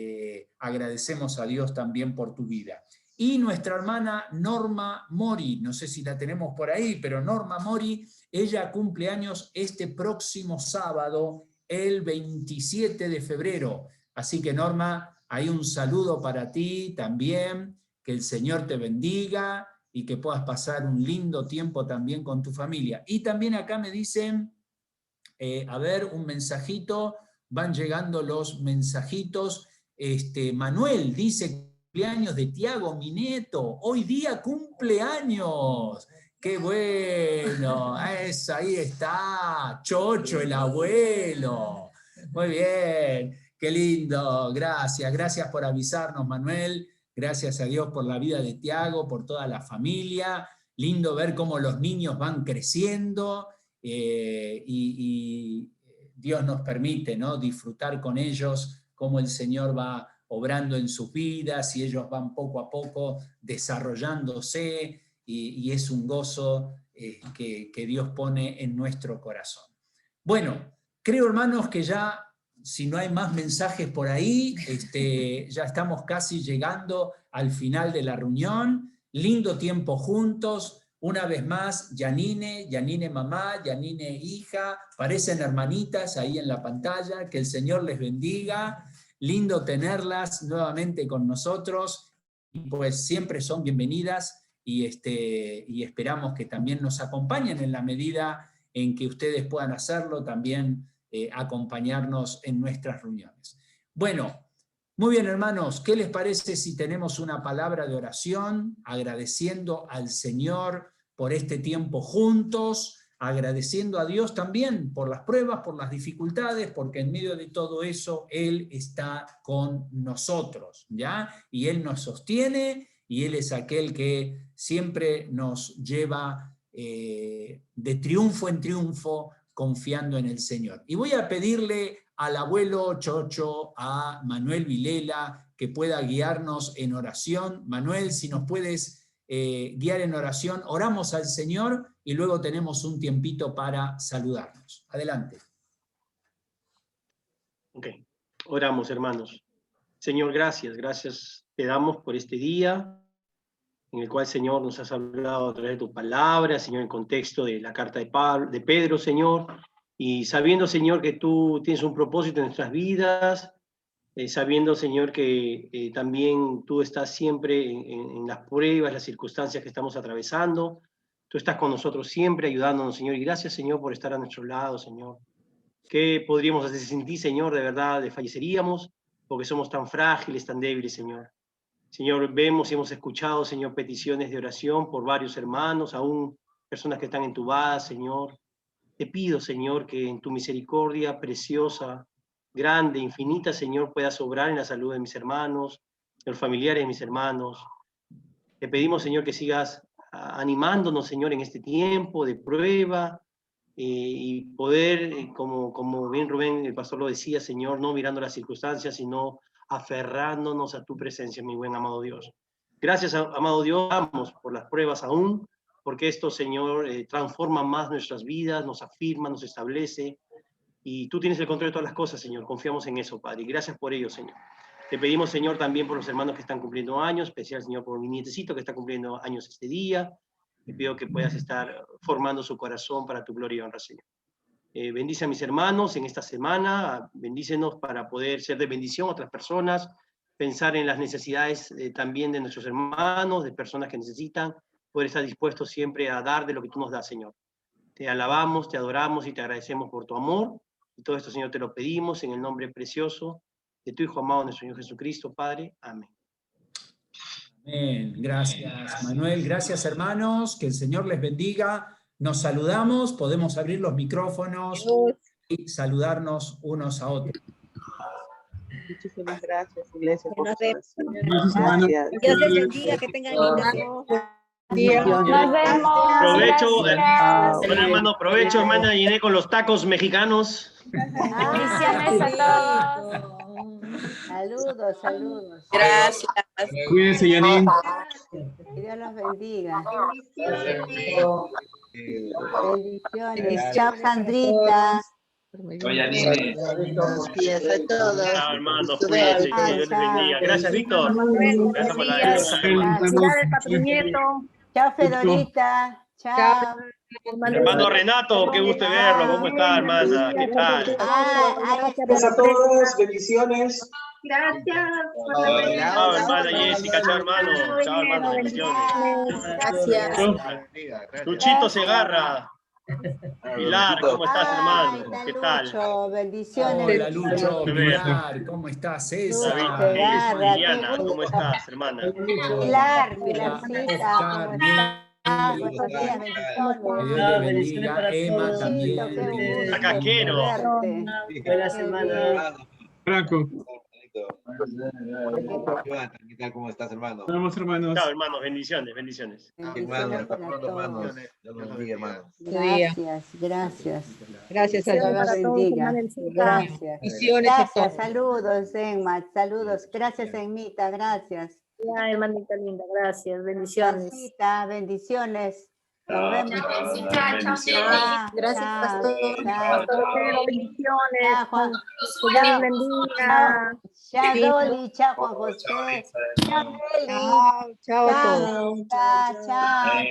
agradecemos a Dios también por tu vida. Y nuestra hermana Norma Mori, no sé si la tenemos por ahí, pero Norma Mori, ella cumple años este próximo sábado, el 27 de febrero. Así que Norma, hay un saludo para ti también, que el Señor te bendiga y que puedas pasar un lindo tiempo también con tu familia. Y también acá me dicen, a ver, un mensajito, van llegando los mensajitos. Manuel dice, cumpleaños de Tiago, mi nieto, hoy día cumpleaños. ¡Qué bueno! Eso, ahí está, Chocho, el abuelo. Muy bien, qué lindo, gracias por avisarnos, Manuel. Gracias a Dios por la vida de Tiago, por toda la familia. Lindo ver cómo los niños van creciendo y Dios nos permite, ¿no?, disfrutar con ellos, cómo el Señor va obrando en sus vidas y ellos van poco a poco desarrollándose y es un gozo que Dios pone en nuestro corazón. Bueno, creo, hermanos, que ya, si no hay más mensajes por ahí, ya estamos casi llegando al final de la reunión. Lindo tiempo juntos. Una vez más, Yanine mamá, Yanine hija, parecen hermanitas ahí en la pantalla. Que el Señor les bendiga. Lindo tenerlas nuevamente con nosotros. Pues siempre son bienvenidas y esperamos que también nos acompañen en la medida en que ustedes puedan hacerlo, también acompañarnos en nuestras reuniones. Bueno, muy bien, hermanos, ¿qué les parece si tenemos una palabra de oración agradeciendo al Señor por este tiempo juntos, agradeciendo a Dios también por las pruebas, por las dificultades, porque en medio de todo eso Él está con nosotros, ¿ya? Y Él nos sostiene y Él es aquel que siempre nos lleva de triunfo en triunfo, confiando en el Señor. Y voy a pedirle al abuelo Chocho, a Manuel Vilela, que pueda guiarnos en oración. Manuel, si nos puedes guiar en oración, oramos al Señor y luego tenemos un tiempito para saludarnos. Adelante. Ok, oramos, hermanos. Señor, gracias te damos por este día en el cual, Señor, nos has hablado a través de tu palabra, Señor, en contexto de la carta de Pedro, Señor, y sabiendo, Señor, que tú tienes un propósito en nuestras vidas, sabiendo, Señor, que también tú estás siempre en las pruebas, las circunstancias que estamos atravesando, tú estás con nosotros siempre, ayudándonos, Señor, y gracias, Señor, por estar a nuestro lado, Señor. ¿Qué podríamos hacer sin ti, Señor? De verdad, desfalleceríamos, porque somos tan frágiles, tan débiles, Señor. Señor, vemos y hemos escuchado, Señor, peticiones de oración por varios hermanos, aún personas que están entubadas, Señor. Te pido, Señor, que en tu misericordia preciosa, grande, infinita, Señor, puedas obrar en la salud de mis hermanos, de los familiares de mis hermanos. Te pedimos, Señor, que sigas animándonos, Señor, en este tiempo de prueba y poder, como bien Rubén, el pastor, lo decía, Señor, no mirando las circunstancias, sino aferrándonos a tu presencia, mi buen amado Dios. Gracias, amado Dios, vamos por las pruebas aún, porque esto, Señor, transforma más nuestras vidas, nos afirma, nos establece, y tú tienes el control de todas las cosas, Señor. Confiamos en eso, Padre, y gracias por ello, Señor. Te pedimos, Señor, también por los hermanos que están cumpliendo años, especial, Señor, por mi nietecito que está cumpliendo años este día. Te pido que puedas estar formando su corazón para tu gloria y honra, Señor. Bendice a mis hermanos en esta semana, bendícenos para poder ser de bendición a otras personas, pensar en las necesidades también de nuestros hermanos, de personas que necesitan, poder estar dispuestos siempre a dar de lo que tú nos das, Señor. Te alabamos, te adoramos y te agradecemos por tu amor, y todo esto, Señor, te lo pedimos en el nombre precioso de tu Hijo amado, nuestro Señor Jesucristo, Padre. Amén. Amén. Gracias, Manuel. Gracias, hermanos. Que el Señor les bendiga. Nos saludamos, podemos abrir los micrófonos y saludarnos unos a otros. Muchísimas gracias, Iglesia. Por Gracias. Dios les bendiga, que tengan lindo día. Nos vemos. Provecho, Gracias. bueno, hermano, provecho, hermana Llené, con los tacos mexicanos. Bendiciones a todos. Saludos. Gracias. Cuídense, Yanin. Que Dios los bendiga. Bendiciones. Chao, Sandrita. Buenos días a todos. Chao, hermanos, cuídense, que Dios les bendiga. Gracias, Víctor. Gracias por la ayuda. Felicidades, Papi Nieto. Chao, Fedorita. Chao. Hermano Renato, qué gusto verlo. ¿Cómo está, hermana? ¿Qué tal? Gracias a todos, bendiciones. Gracias. Chao, hermana Jessica, chao, hermano. Chao, hermano, bendiciones. Gracias. Luchito Segarra. Pilar, ¿cómo estás, hermano? ¿Qué tal? Lucho, bendiciones. Hola, Lucho, Pilar, ¿cómo estás? César. Liliana, ¿cómo estás, hermana? Pilar, Pilarcita, ¿cómo estás? Buenos días, bendiciones. Que Dios te bendiga. Emma también. Está casquero. Buena semana. Franco. ¿Qué tal? ¿Cómo estás, hermano? Vamos, hermanos. Chao, hermanos, bendiciones, bendiciones. Hermano, hasta pronto, hermano. Dios los bendiga, hermano. Gracias, gracias. Gracias a Dios todos. los bendiga. Gracias. Bendiciones a Gracias, todos. saludos, Emma, saludos. Gracias, Emita, gracias. Ya, hermanita linda, gracias, bendiciones. Rosita, bendiciones. Nos vemos. Gracias, pastor. Bendiciones. Chao, Juan. Que Dios los bendiga. Chao, Dolly, chao, Juan José. Chao, Eli. Chao a todos. Chao.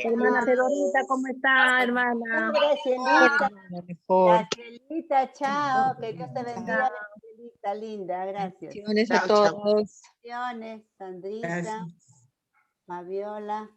Hermana Fedorita, ¿cómo está, hermana? Gracielita. Mejor. Gracielita, chao. Que Dios te bendiga, Gracielita, linda. Gracias. Bendiciones a todos. Bendiciones, Sandrita, Gracias. Fabiola.